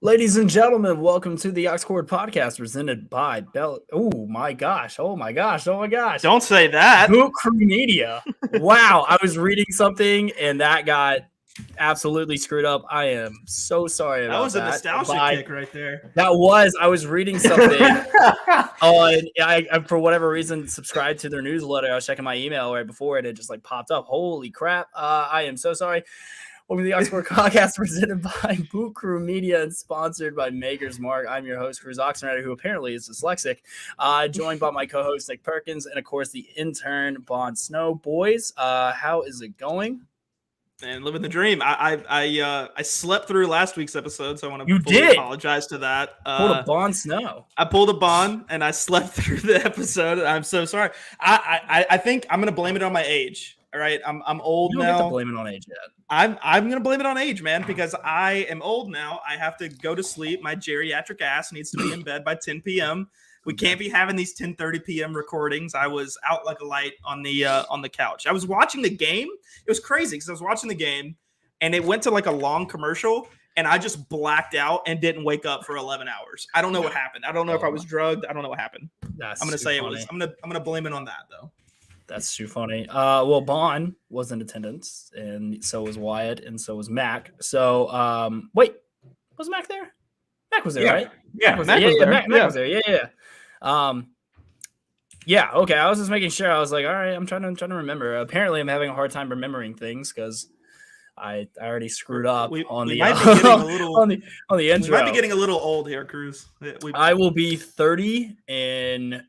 Ladies and gentlemen, welcome to the Oxcord Podcast presented by Bell. Oh my gosh. Oh my gosh. Oh my gosh. Don't say that. Boot Crew Media. Wow. I was reading something and that got absolutely screwed up. I am so sorry about that. That was a nostalgia kick right there. I was reading something I for whatever reason, subscribed to their newsletter. I was checking my email right before it just like popped up. Holy crap. I am so sorry. Welcome to the Oxford Podcast presented by Boot Crew Media and sponsored by Maker's Mark. I'm your host, Cruz Oxenrider, who apparently is dyslexic, joined by my co-host, Nick Perkins, and, of course, the intern, Bond Snow. Boys, how is it going? And living the dream. I slept through last week's episode, so I want to apologize to that. Pulled a Bond Snow. I pulled a Bond, and I slept through the episode. I'm so sorry. I think I'm going to blame it on my age. All right, I'm old now. You don't get to blame it on age yet. I'm gonna blame it on age, man, because I am old now. I have to go to sleep. My geriatric ass needs to be in bed by 10 p.m. We can't be having these 10:30 p.m. recordings. I was out like a light on the couch. I was watching the game. It was crazy because I was watching the game, and it went to like a long commercial, and I just blacked out and didn't wake up for 11 hours. I don't know what happened. I don't know if I was drugged. I don't know what happened. I'm gonna say funny. I'm gonna blame it on that though. That's too funny. Well, Bond was in attendance, and so was Wyatt, and so was Mac. So, wait, was Mac there? Mac was there, right? Yeah, Mac was there. Yeah. Yeah. Okay. I was just making sure. I was like, all right, I'm trying to remember. Apparently, I'm having a hard time remembering things because I already screwed up on the intro. We might be getting a little old here, Cruz. I will be 30 in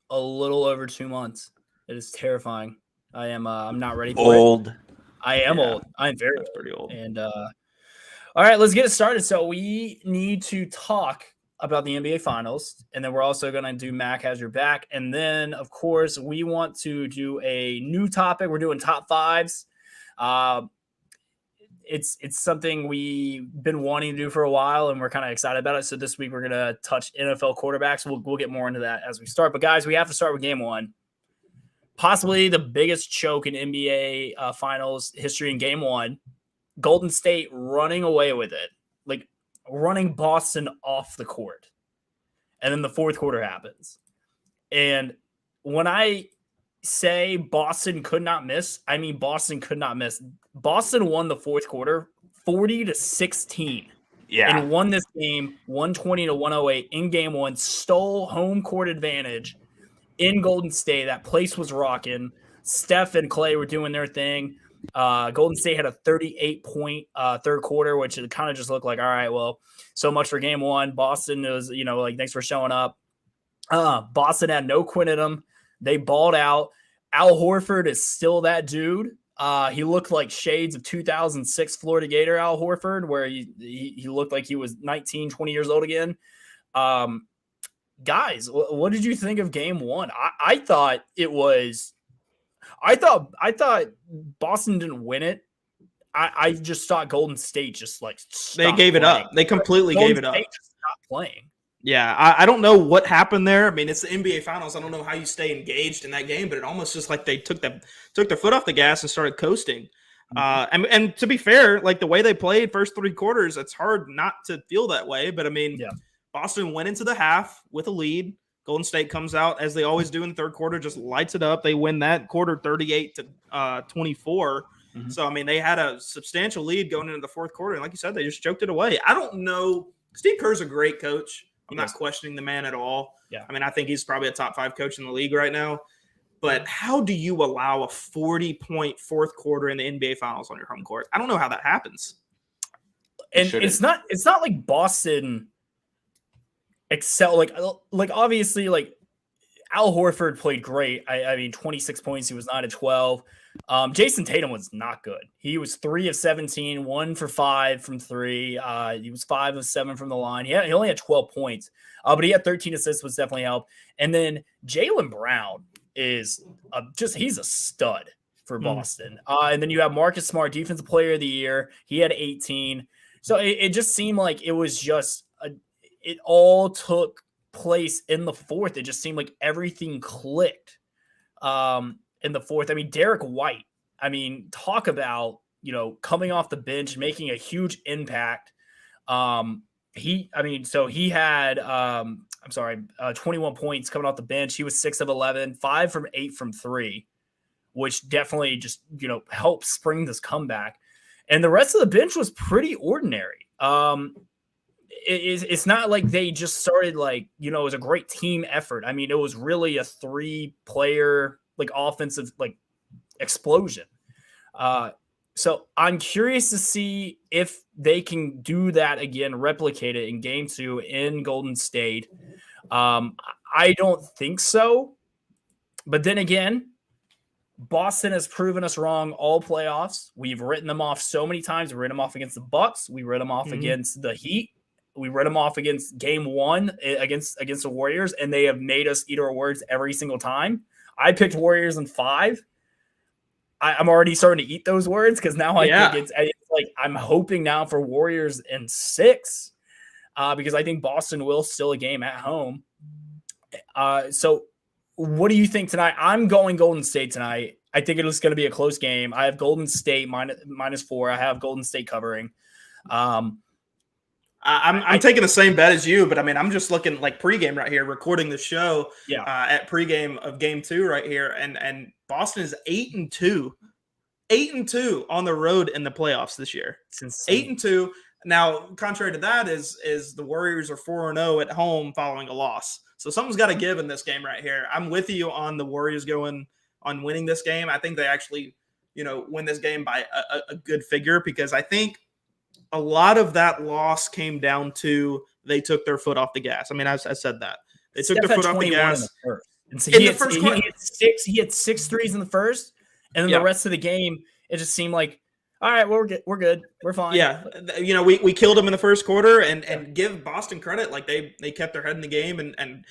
a little over 2 months. It is terrifying. I am. I'm not ready for old. It. I am old. I'm pretty old. And all right, let's get it started. So we need to talk about the NBA Finals, and then we're also going to do Mac Has Your Back, and then of course we want to do a new topic. We're doing top fives. It's something we've been wanting to do for a while, and we're kind of excited about it. So this week we're going to touch NFL quarterbacks. We'll get more into that as we start. But guys, we have to start with game one. Possibly the biggest choke in NBA Finals history in game one. Golden State running away with it, like running Boston off the court. And then the fourth quarter happens. And when I say Boston could not miss, I mean Boston could not miss. Boston won the fourth quarter 40-16. Yeah. And won this game 120-108 in game one, stole home court advantage in Golden State. That place was rocking. Steph and Clay were doing their thing. Golden State had a 38-point third quarter, which it kind of just looked like, all right, well, so much for game one. Boston was, like, thanks for showing up. Boston had no quit in them. They balled out. Al Horford is still that dude. He looked like shades of 2006 Florida Gator Al Horford, where he looked like he was 19, 20 years old again. Guys, what did you think of game one? I thought Boston didn't win it. I just thought Golden State just like they gave it up. They completely gave it up. State just stopped playing. Yeah, I don't know what happened there. I mean, it's the NBA Finals. I don't know how you stay engaged in that game, but it almost just like they took their foot off the gas and started coasting. And to be fair, like the way they played first three quarters, it's hard not to feel that way. But I mean, Boston went into the half with a lead. Golden State comes out as they always do in the third quarter, just lights it up. They win that quarter 38-24. Mm-hmm. So I mean, they had a substantial lead going into the fourth quarter, and like you said, they just choked it away. I don't know. Steve Kerr's a great coach. I'm not questioning the man at all. Yeah. I mean, I think he's probably a top 5 coach in the league right now. But how do you allow a 40-point fourth quarter in the NBA Finals on your home court? I don't know how that happens. And it's not like Boston excel. Like obviously, like Al Horford played great. I mean, 26 points. He was 9 of 12. Jason Tatum was not good. He was 3 of 17, 1 for 5 from 3. He was 5 of 7 from the line. He only had 12 points, but he had 13 assists, which definitely helped. And then Jaylen Brown is he's a stud for Boston. And then you have Marcus Smart, Defensive Player of the Year. He had 18. So it just seemed like it was just it all took place in the fourth. It just seemed like everything clicked. In the fourth. I mean, Derek White, talk about, coming off the bench, making a huge impact. So he had 21 points coming off the bench. He was 6 of 11, 5 from 8 from 3, which definitely just, helped spring this comeback. And the rest of the bench was pretty ordinary. It's not like they just started it was a great team effort. I mean, it was really a 3-player offensive explosion. So I'm curious to see if they can do that again, replicate it in game 2 in Golden State. I don't think so. But then again, Boston has proven us wrong all playoffs. We've written them off so many times. We written them off against the Bucks. We written them off against the Heat. We read them off against game 1 against the Warriors, and they have made us eat our words every single time. I picked Warriors in 5. I'm already starting to eat those words because now I think it's I'm hoping now for Warriors in 6 because I think Boston will still a game at home. So what do you think tonight? I'm going Golden State tonight. I think it is going to be a close game. I have Golden State -4. I have Golden State covering. I'm taking the same bet as you, but I mean, I'm just looking pregame right here, recording the show at pregame of game 2 right here. And Boston is 8-2 on the road in the playoffs this year. It's 8-2. Now, contrary to that is the Warriors are 4-0 at home following a loss. So something's got to give in this game right here. I'm with you on the Warriors going on winning this game. I think they actually, win this game by a good figure because I think a lot of that loss came down to they took their foot off the gas. I mean, I said that. They took their foot off the gas. He had 6 threes in the first, and then the rest of the game, it just seemed like, all right, well, we're good. We're fine. Yeah. We killed them in the first quarter and give Boston credit. They kept their head in the game.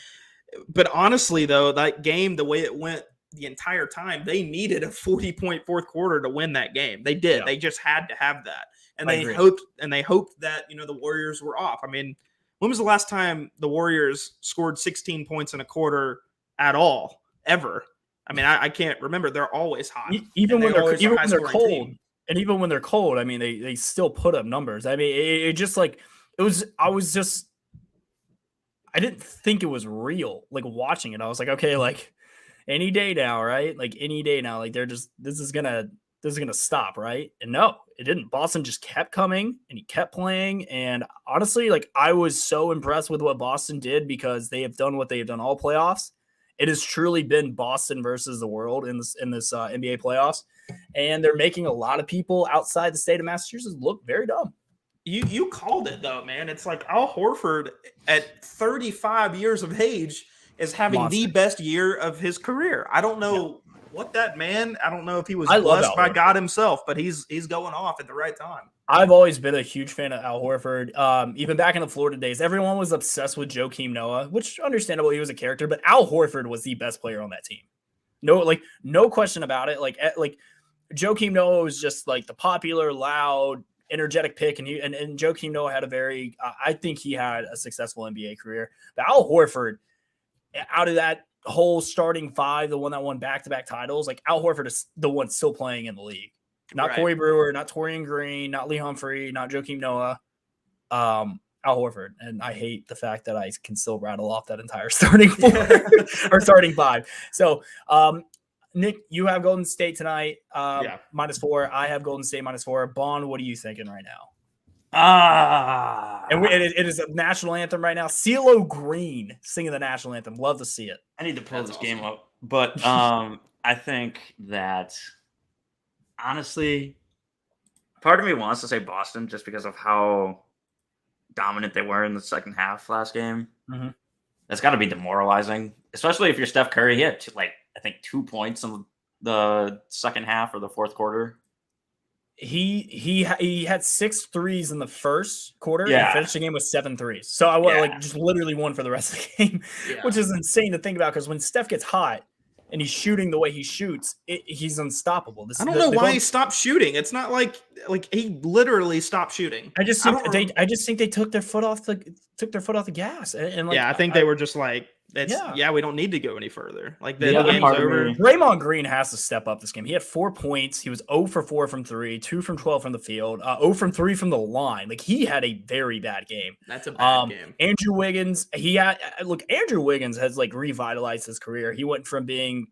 But honestly, though, that game, the way it went the entire time, they needed a 40-point fourth quarter to win that game. They did. Yeah. They just had to have that. And they hoped that, the Warriors were off. I mean, when was the last time the Warriors scored 16 points in a quarter at all, ever? I mean, I can't remember. They're always hot. Even when they're cold. Team. And even when they're cold, I mean, they still put up numbers. I mean, it just I didn't think it was real. Watching it, I was like, okay, any day now, right? Any day now, this is gonna stop, right? And no, it didn't. Boston just kept coming and he kept playing. And honestly, I was so impressed with what Boston did because they have done what they have done all playoffs. It has truly been Boston versus the world in this NBA playoffs. And they're making a lot of people outside the state of Massachusetts look very dumb. You called it, though, man. It's Al Horford at 35 years of age is having the best year of his career. I don't know what that man, I don't know if he was blessed by God himself, but he's going off at the right time. I've always been a huge fan of Al Horford. Even back in the Florida days, everyone was obsessed with Joakim Noah, which understandable, he was a character, but Al Horford was the best player on that team. No question about it. Joakim Noah was just the popular, loud, energetic pick, and Joakim Noah had I think he had a successful NBA career. But Al Horford, out of that whole starting 5, the one that won back-to-back titles, Al Horford is the one still playing in the league. Not Corey Brewer, not Torian Green, not Lee Humphrey, not Joakim Noah, Al Horford. And I hate the fact that I can still rattle off that entire starting 4 or starting 5. So, Nick, you have Golden State tonight, -4. I have Golden State -4. Bond, what are you thinking right now? And it is a national anthem right now. CeeLo Green singing the national anthem. Love to see it. I need to pull this game up. But I think that, honestly, part of me wants to say Boston just because of how dominant they were in the second half last game. Mm-hmm. That's got to be demoralizing, especially if you're Steph Curry. He had I think 2 points in the second half or the fourth quarter. He had 6 threes in the first quarter and finished the game with 7 threes. So I just literally won for the rest of the game, which is insane to think about because when Steph gets hot and he's shooting the way he shoots, he's unstoppable. I don't know why he stopped shooting. It's not like he literally stopped shooting. I just think they took their foot off the gas. And I think they were just we don't need to go any further. Like the other game's part of over. me- Draymond Green has to step up this game. He had 4 points. He was 0 for 4 from 3, 2 from 12 from the field, 0 from 3 from the line. Like he had a very bad game. That's a bad game. Andrew Wiggins, Andrew Wiggins has like revitalized his career. He went from being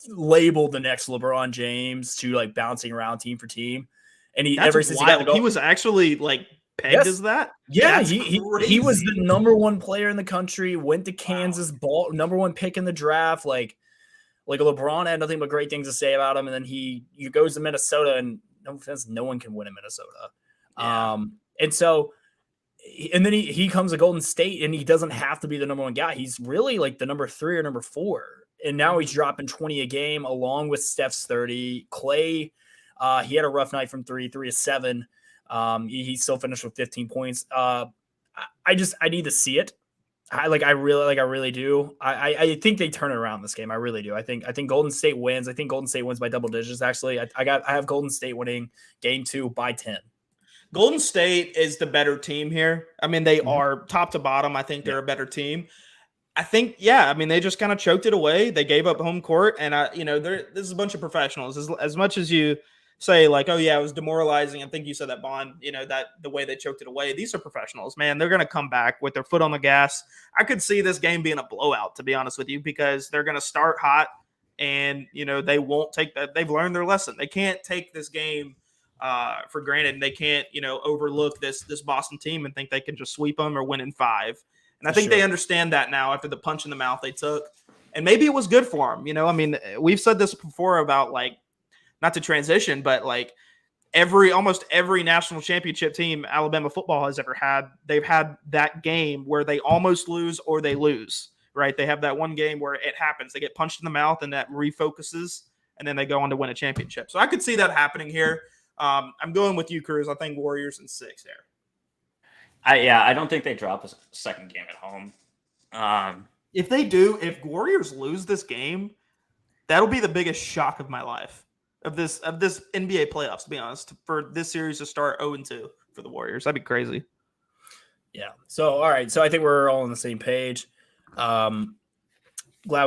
labeled the next LeBron James to like bouncing around team for team. And That's wild. He was actually like pegged as that. Yeah, That's he was the number 1 player in the country. Went to Kansas, number 1 pick in the draft. Like LeBron had nothing but great things to say about him, and then he goes to Minnesota, and no offense, no one can win in Minnesota. Yeah. And then he comes to Golden State, and he doesn't have to be the number 1 guy. He's really like the number 3 or number 4, and now he's dropping 20 a game along with Steph's 30. Clay, he had a rough night from 3 of 7. He still finished with 15 points. I need to see it. I really do. I think they turn it around this game. I really do. I think Golden State wins. I think Golden State wins by double digits. Actually, I have Golden State winning game 2 by 10. Golden State is the better team here. I mean, they are top to bottom. I think they're a better team. I think, they just kind of choked it away. They gave up home court, and this is a bunch of professionals. As much as you say like, oh yeah, it was demoralizing. I think you said that, Bond, that the way they choked it away. These are professionals, man. They're going to come back with their foot on the gas. I could see this game being a blowout, to be honest with you, because they're going to start hot and, they won't take that. They've learned their lesson. They can't take this game for granted. And they can't, overlook this Boston team and think they can just sweep them or win in 5. And I think they understand that now after the punch in the mouth they took. And maybe it was good for them. We've said this before about like, not to transition, but like almost every national championship team Alabama football has ever had, they've had that game where they almost lose or they lose, right? They have that one game where it happens. They get punched in the mouth and that refocuses, and then they go on to win a championship. So I could see that happening here. I'm going with you, Cruz. I think Warriors in 6 there. I don't think they drop a second game at home. If Warriors lose this game, that'll be the biggest shock of my life. Of this NBA playoffs, to be honest, for this series to start 0-2 for the Warriors. That'd be crazy. Yeah. So, all right. So I think we're all on the same page. Glad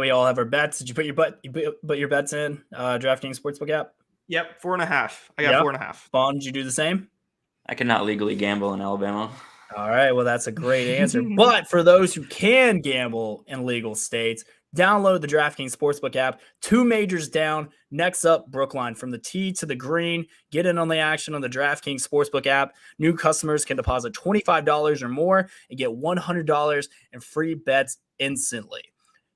we all have our bets. Did you put your bets in DraftKings Sportsbook app? Yep. 4.5. I got 4.5. Bond, did you do the same? I cannot legally gamble in Alabama. All right. Well, that's a great answer. But for those who can gamble in legal states, download the DraftKings Sportsbook app. 2 majors down. Next up, Brookline. From the tee to the green, get in on the action on the DraftKings Sportsbook app. New customers can deposit $25 or more and get $100 in free bets instantly.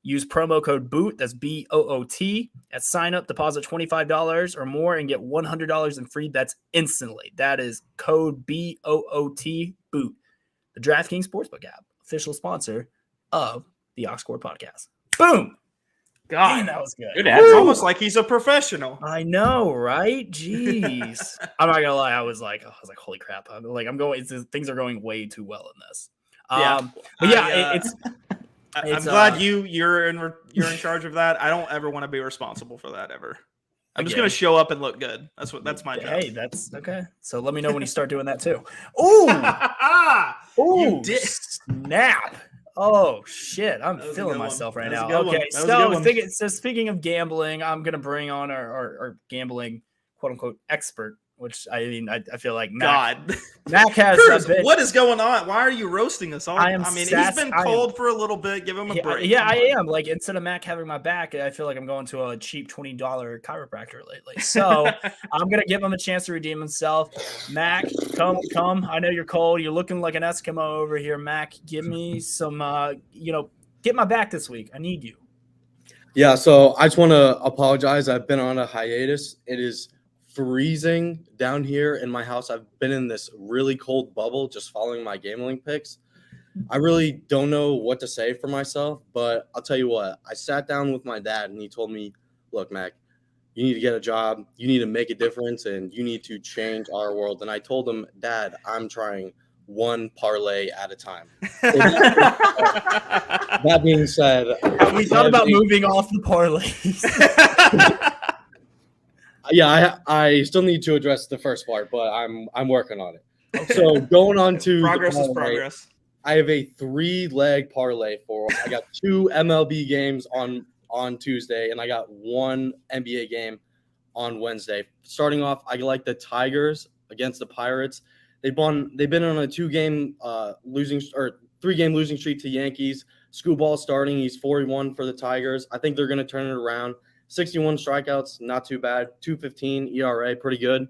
Use promo code BOOT, that's BOOT, at sign up, deposit $25 or more and get $100 in free bets instantly. That is code BOOT, BOOT. The DraftKings Sportsbook app, official sponsor of the Oxcore podcast. Boom. God, man, that was good. It's almost like he's a professional. I know, right? Jeez. I'm not gonna lie. I was like, holy crap. Things are going way too well in this. I'm glad you're in charge of that. I don't ever want to be responsible for that ever. I'm just gonna show up and look good. That's my job. Hey, that's okay. So let me know when you start doing that too. Ooh, snap. Oh shit! I'm feeling myself right now. Okay, so speaking of gambling, I'm gonna bring on our gambling quote unquote expert, which I feel like Mac has. Cruz, what is going on? Why are you roasting us all? He's been cold for a little bit. Give him a break. Yeah, I am. Like instead of Mac having my back, I feel like I'm going to a cheap $20 chiropractor lately. So I'm gonna give him a chance to redeem himself. Mac, come. I know you're cold. You're looking like an Eskimo over here, Mac. Give me some. Get my back this week. I need you. Yeah. So I just want to apologize. I've been on a hiatus. It is freezing down here in my house. I've been in this really cold bubble just following my gambling picks. I really don't know what to say for myself, but I'll tell you what. I sat down with my dad and he told me, look, Mac, you need to get a job. You need to make a difference and you need to change our world. And I told him, Dad, I'm trying one parlay at a time. That being said, we thought about moving off the parlays. Yeah, I still need to address the first part, but I'm working on it. So going on to progress is progress. I have a 3-leg parlay for. I got 2 MLB games on Tuesday, and I got 1 NBA game on Wednesday. Starting off, I like the Tigers against the Pirates. They've been on a 3-game losing streak to Yankees. Skubal starting. He's 41 for the Tigers. I think they're going to turn it around. 61 strikeouts, not too bad. 2.15 ERA, pretty good.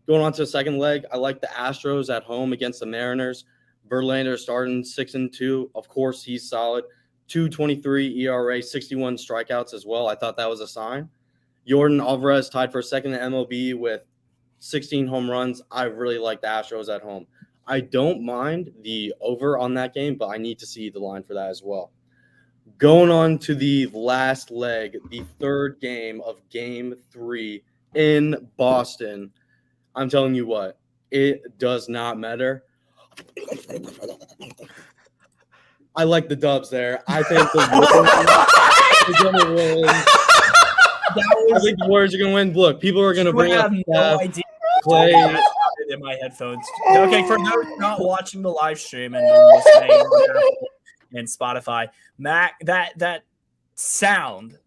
Going on to the second leg, I like the Astros at home against the Mariners. Verlander starting 6-2. Of course, he's solid. 2.23 ERA, 61 strikeouts as well. I thought that was a sign. Yordan Alvarez tied for second in MLB with 16 home runs. I really like the Astros at home. I don't mind the over on that game, but I need to see the line for that as well. Going on to the last leg, the third game of Game 3 in Boston. I'm telling you what, it does not matter. I like the Dubs there. I think the Warriors are going to win. I think the Warriors are going to win. Look, people are going to bring up no idea. Clay. In my headphones. Okay, for those not watching the live stream and listening on Apple and Spotify, Mac, that sound,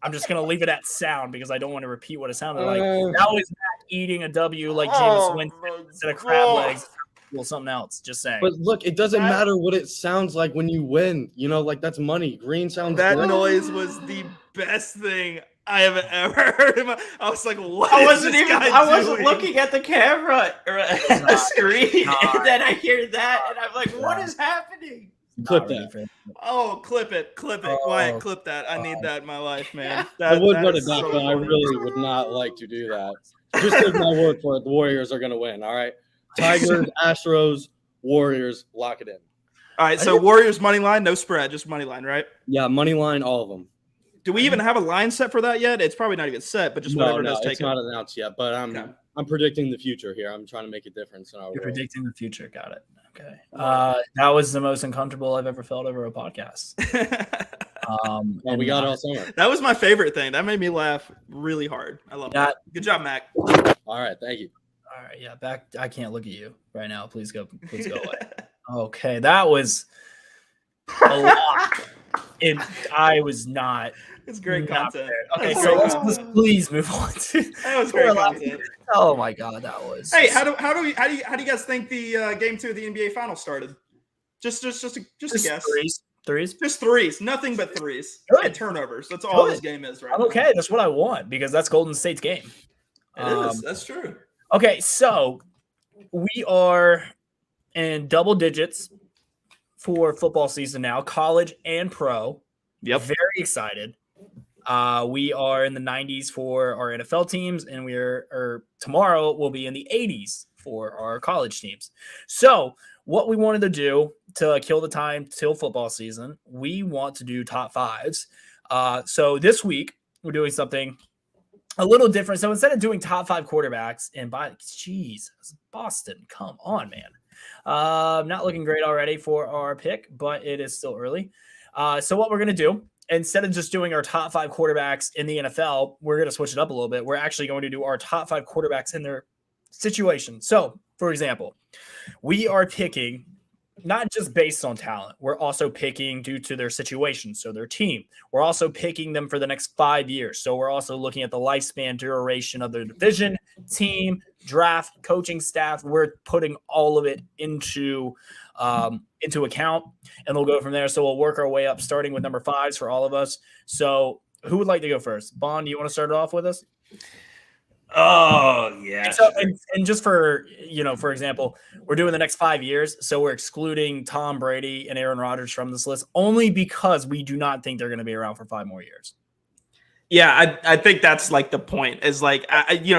I'm just gonna leave it at sound because I don't want to repeat what it sounded like. That was Mac eating a W like James Winston instead of crab legs. Well, something else. Just saying. But look, it doesn't matter what it sounds like when you win. You know, like that's money. Green sounds That good. noise was the best thing I have ever heard. I was like, what? I wasn't doing? looking at the camera or at the screen, and then I hear that, and I'm like, what is happening? Clip that. Oh, clip it. Wyatt, clip that. I need that in my life, man. I would put it back, but I really would not like to do that. Just take my word for it. The Warriors are going to win. All right. Tigers, Astros, Warriors, lock it in. All right. So Warriors money line, no spread, just money line, right? Yeah, money line, all of them. Do we even have a line set for that yet? It's probably not even set, but just whatever it does take. It's not announced yet, but I'm predicting the future here. I'm trying to make a difference in our world. Predicting the future. Got it. Okay. That was the most uncomfortable I've ever felt over a podcast. Well, we got it all summer. That was my favorite thing. That made me laugh really hard. I love that. Good job, Mac. All right, thank you. All right, yeah, back. I can't look at you right now. Please go away. Okay, that was a lot. I was not. It's great content. Okay, so let's please move on to. That was great content. Oh my god, that was. Hey, how do you guys think the Game 2 of the NBA Finals started? Just a guess. Threes. Just threes. Nothing but threes. Good. And turnovers. That's all this game is right now. Okay, that's what I want because that's Golden State's game. It is. That's true. Okay, so we are in double digits for football season now, college and pro. Yep. Very excited. We are in the 90s for our NFL teams, and tomorrow we'll be in the 80s for our college teams. So what we wanted to do to kill the time till football season, we want to do top fives. So this week we're doing something a little different. So instead of doing top 5 quarterbacks Boston, come on, man. Not looking great already for our pick, but it is still early. So what we're going to do, instead of just doing our top 5 quarterbacks in the NFL, we're going to switch it up a little bit. We're actually going to do our top 5 quarterbacks in their situation. So, for example, we are picking not just based on talent. We're also picking due to their situation, so their team. We're also picking them for the next 5 years. So we're also looking at the lifespan duration of their division, team, draft, coaching staff. We're putting all of it into account, and we'll go from there. So we'll work our way up, starting with number 5s for all of us. So who would like to go first? Bond, do you want to start it off with us? Oh, yeah. So, and just for example, we're doing the next 5 years. So we're excluding Tom Brady and Aaron Rodgers from this list only because we do not think they're going to be around for 5 more years. Yeah, I think that's like the point is like,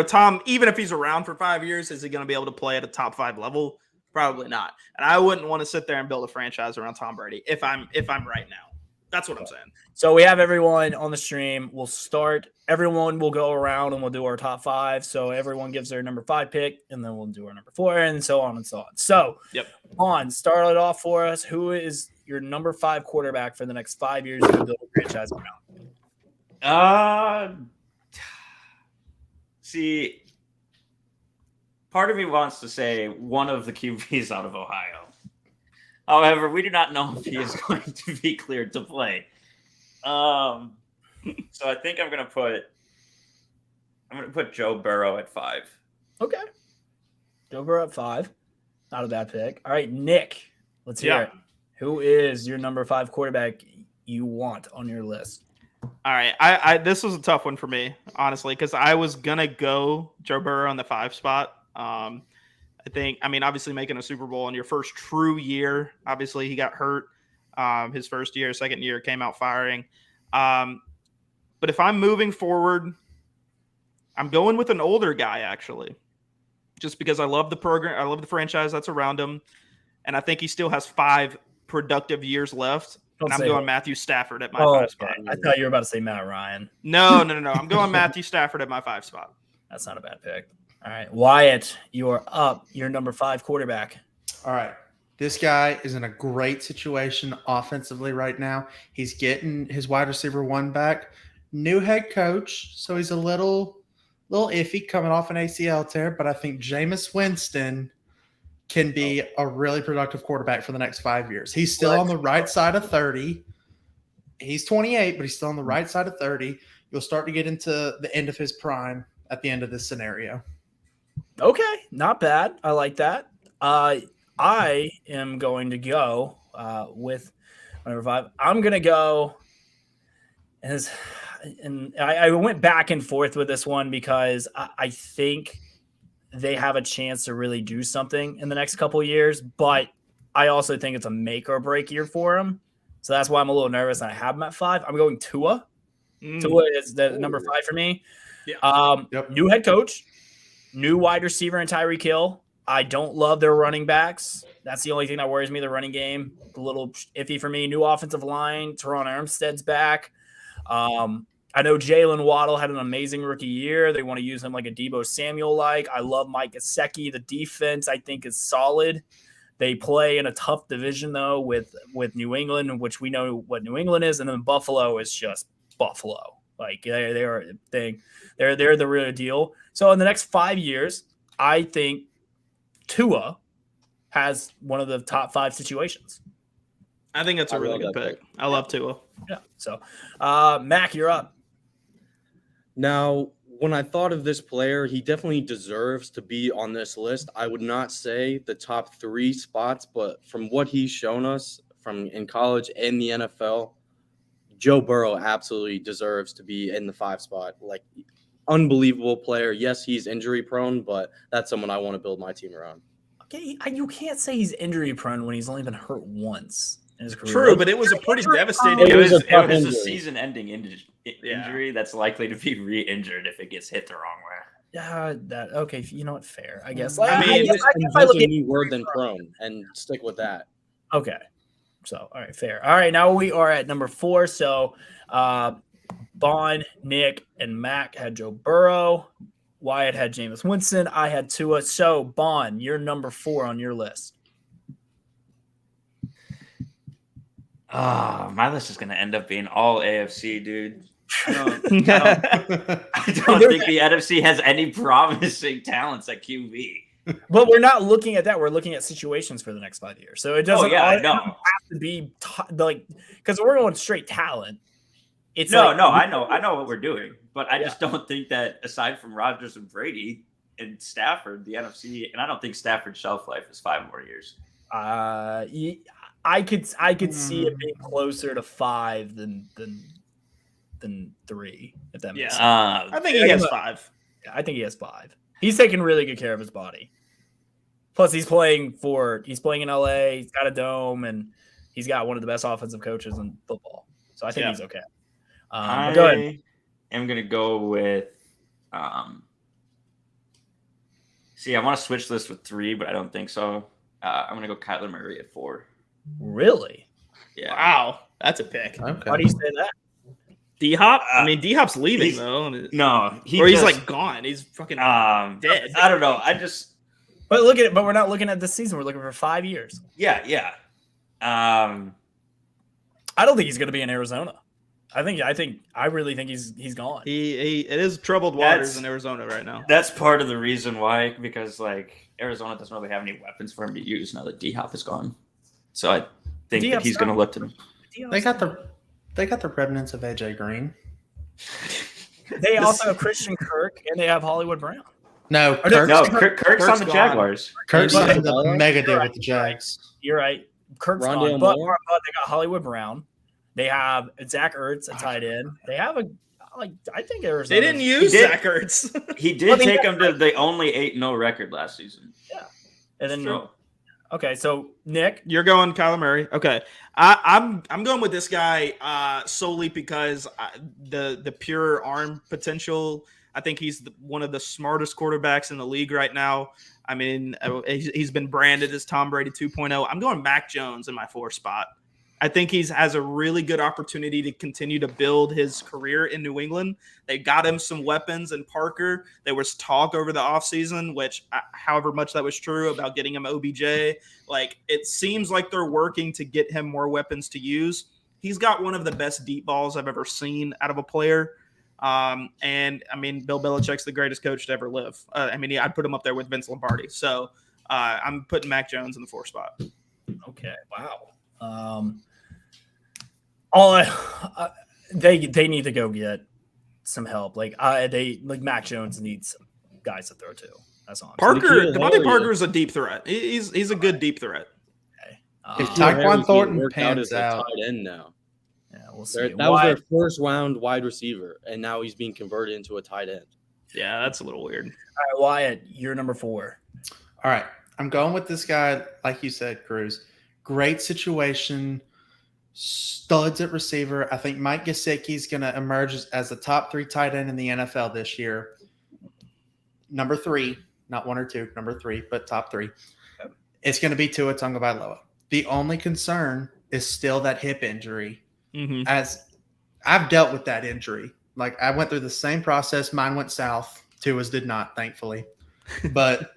Tom, even if he's around for 5 years, is he going to be able to play at a top 5 level? Probably not. And I wouldn't want to sit there and build a franchise around Tom Brady if I'm right now. That's what I'm saying. So we have everyone on the stream. We'll start. Everyone will go around and we'll do our top 5. So everyone gives their number 5 pick, and then we'll do our number 4, and so on and so on. So, start it off for us. Who is your number 5 quarterback for the next 5 years to build a franchise around? See, part of me wants to say one of the QBs out of Ohio. However, we do not know if he is going to be cleared to play. So I think I'm gonna put Joe Burrow at 5. Okay. Joe Burrow at 5. Not a bad pick. All right, Nick, let's hear it. Who is your number 5 quarterback you want on your list? All right. I this was a tough one for me, honestly, because I was going to go Joe Burrow on the 5 spot. I mean, obviously making a Super Bowl in your first true year. Obviously, he got hurt his first year, second year, came out firing. But if I'm moving forward, I'm going with an older guy, actually, just because I love the program. I love the franchise that's around him. And I think he still has 5 productive years left. And I'm going Matthew Stafford at my 5 spot. I thought you were about to say Matt Ryan. No. I'm going Matthew Stafford at my 5 spot. That's not a bad pick. All right, Wyatt, you are up. Your number 5 quarterback. All right. This guy is in a great situation offensively right now. He's getting his wide receiver 1 back. New head coach, so he's a little iffy coming off an ACL tear, but I think Jameis Winston can be a really productive quarterback for the next 5 years. He's still on the right side of 30. He's 28, but he's still on the right side of 30. You'll start to get into the end of his prime at the end of this scenario. Okay, not bad. I like that. I am going to go with number 5. I'm going to go and I went back and forth with this one because I think they have a chance to really do something in the next couple of years, but I also think it's a make or break year for them. So that's why I'm a little nervous and I have them at 5. I'm going Tua. Tua is the number 5 for me. Yeah. New head coach, new wide receiver in Tyreek Hill. I don't love their running backs. That's the only thing that worries me, the running game. A little iffy for me. New offensive line. Teron Armstead's back. I know Jalen Waddle had an amazing rookie year. They want to use him like a Deebo Samuel-like. I love Mike Gesicki. The defense, I think, is solid. They play in a tough division, though, with New England, which we know what New England is, and then Buffalo is just Buffalo. Like they're the real deal. So in the next 5 years, I think Tua has one of the top 5 situations. I think that's a really good pick. I love Tua. Yeah. So, Mac, you're up. Now, when I thought of this player, he definitely deserves to be on this list. I would not say the top 3 spots, but from what he's shown us from in college and the NFL, Joe Burrow absolutely deserves to be in the 5 spot. Like, unbelievable player. Yes, he's injury prone, but that's someone I want to build my team around. Okay, you can't say he's injury prone when he's only been hurt once in his career. True, but it was a pretty devastating. It was a season-ending injury that's likely to be re-injured if it gets hit the wrong way. Yeah, okay. You know what? Fair, I guess. I mean, I look at new word than prone and stick with that. Okay, so all right, fair. All right, now we are at number 4. So, Bond, Nick, and Mac had Joe Burrow. Wyatt had Jameis Winston. I had Tua. So, Bond, you're number 4 on your list. My list is going to end up being all AFC, dude. I don't think the NFC has any promising talents at QB. But we're not looking at that. We're looking at situations for the next 5 years. So it doesn't have to be because we're going straight talent. It's I know what we're doing, but I just don't think that aside from Rodgers and Brady and Stafford, the NFC, and I don't think Stafford's shelf life is 5 more years. I could see it being closer to 5 than 3, if that makes sense. I think he has 5. Yeah, I think he has 5. He's taking really good care of his body. Plus, he's playing in LA. He's got a dome, and he's got one of the best offensive coaches in football. So I think he's okay. Go ahead. I'm gonna go with. See, I want to switch this with 3, but I don't think so. I'm gonna go Kyler Murray at 4. Really? Yeah. Wow, that's a pick. Okay. Why do you say that? D-Hop? I mean, D-Hop's leaving, though. No. He's like gone. He's fucking dead. I don't know. But we're not looking at this season. We're looking for 5 years. Yeah. I don't think he's going to be in Arizona. I really think he's gone. It is troubled waters in Arizona right now. That's part of the reason why, because like Arizona doesn't really have any weapons for him to use now that D-Hop is gone. So I think that he's going to look to them. They got the remnants of AJ Green. They also have Christian Kirk and they have Hollywood Brown. No, Kirk's on the gone. Jaguars. Kirk's But- signed a mega deal with the Jags. You're right. Kirk's Rondale gone, but Moore? they got Hollywood Brown. They have Zach Ertz at tight end. They have I think Arizona. They didn't use did. Zach Ertz. He did take them to the only 8-0 record last season. And then So, okay, so Nick, You're going Kyler Murray. Okay, I'm going with this guy solely because the pure arm potential. I think he's one of the smartest quarterbacks in the league right now. I mean, he's been branded as Tom Brady 2.0. I'm going Mac Jones in my 4 spot. I think he has a really good opportunity to continue to build his career in New England. They got him some weapons in Parker. There was talk over the offseason, which however much that was true about getting him OBJ, like it seems like they're working to get him more weapons to use. He's got one of the best deep balls I've ever seen out of a player. And I mean, Bill Belichick's the greatest coach to ever live. I'd put him up there with Vince Lombardi. So I'm putting Mac Jones in the 4 spot. okay, wow. They need to go get some help. Like Mac Jones needs some guys to throw to. That's all. Devontae Parker is a deep threat. He's a good deep threat. If Ty- Tyquan Thornton worked out pans as a out. tight end now. yeah, we'll see. That was their first round wide receiver, and now he's being converted into a tight end. Yeah, that's a little weird. All right, Wyatt, you're number 4. All right. I'm going with this guy, like you said, Cruz. Great situation. Studs at receiver. I think Mike Gesicki is going to emerge as the top 3 tight end in the NFL this year. Number 3, not 1 or 2, number 3, but top 3. It's going to be Tua Tagovailoa. The only concern is still that hip injury. Mm-hmm. As I've dealt with that injury. Like I went through the same process. Mine went south. Tua's did not, thankfully. But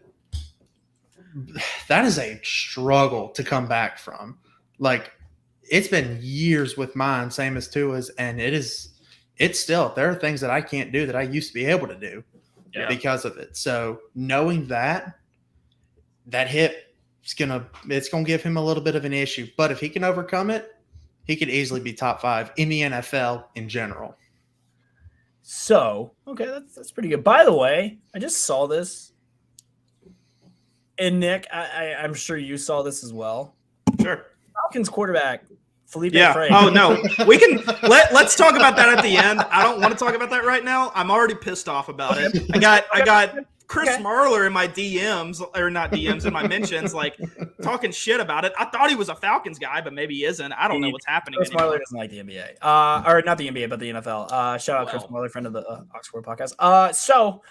that is a struggle to come back from. Like it's been years with mine, same as Tua's, and it's still, there are things that I can't do that I used to be able to do because of it. So knowing that hip it's gonna give him a little bit of an issue. But if he can overcome it, he could easily be top 5 in the NFL in general. So, okay, that's pretty good. By the way, I just saw this. And Nick, I'm sure you saw this as well. Sure. Falcons quarterback Felipe Yeah. Frank. Oh no, we can let's talk about that at the end. I don't want to talk about that right now. I'm already pissed off about it. I got Chris Marler in my DMs, or not DMs, in my mentions, like talking shit about it. I thought he was a Falcons guy, but maybe he isn't. I don't know what's happening Chris anymore. Marler doesn't like the NBA. Or not the NBA, but the NFL. Shout out Chris Marler, friend of the Oxford podcast. So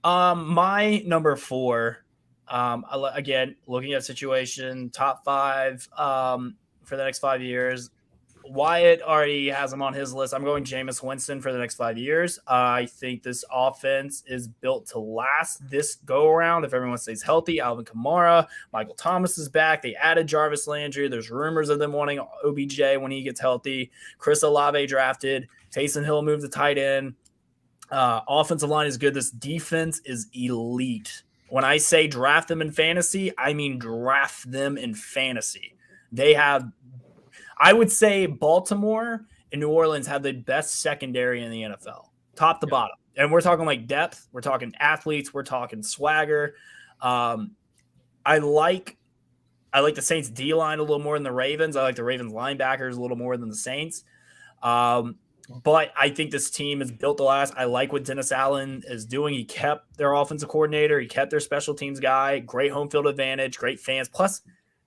my number 4, again, looking at situation, top 5 for the next 5 years. Wyatt already has him on his list. I'm going Jameis Winston for the next 5 years. I think this offense is built to last this go around if everyone stays healthy. Alvin Kamara, Michael Thomas is back. They added Jarvis Landry. There's rumors of them wanting OBJ when he gets healthy. Chris Olave drafted. Taysom Hill moved to tight end. Offensive line is good. This defense is elite. When I say draft them in fantasy, I mean draft them in fantasy. They have, I would say Baltimore and New Orleans have the best secondary in the NFL, top to bottom. And we're talking like depth. We're talking athletes. We're talking swagger. I like the Saints D-line a little more than the Ravens. I like the Ravens linebackers a little more than the Saints. But I think this team is built to last. I like what Dennis Allen is doing. He kept their offensive coordinator. He kept their special teams guy. Great home field advantage. Great fans. Plus,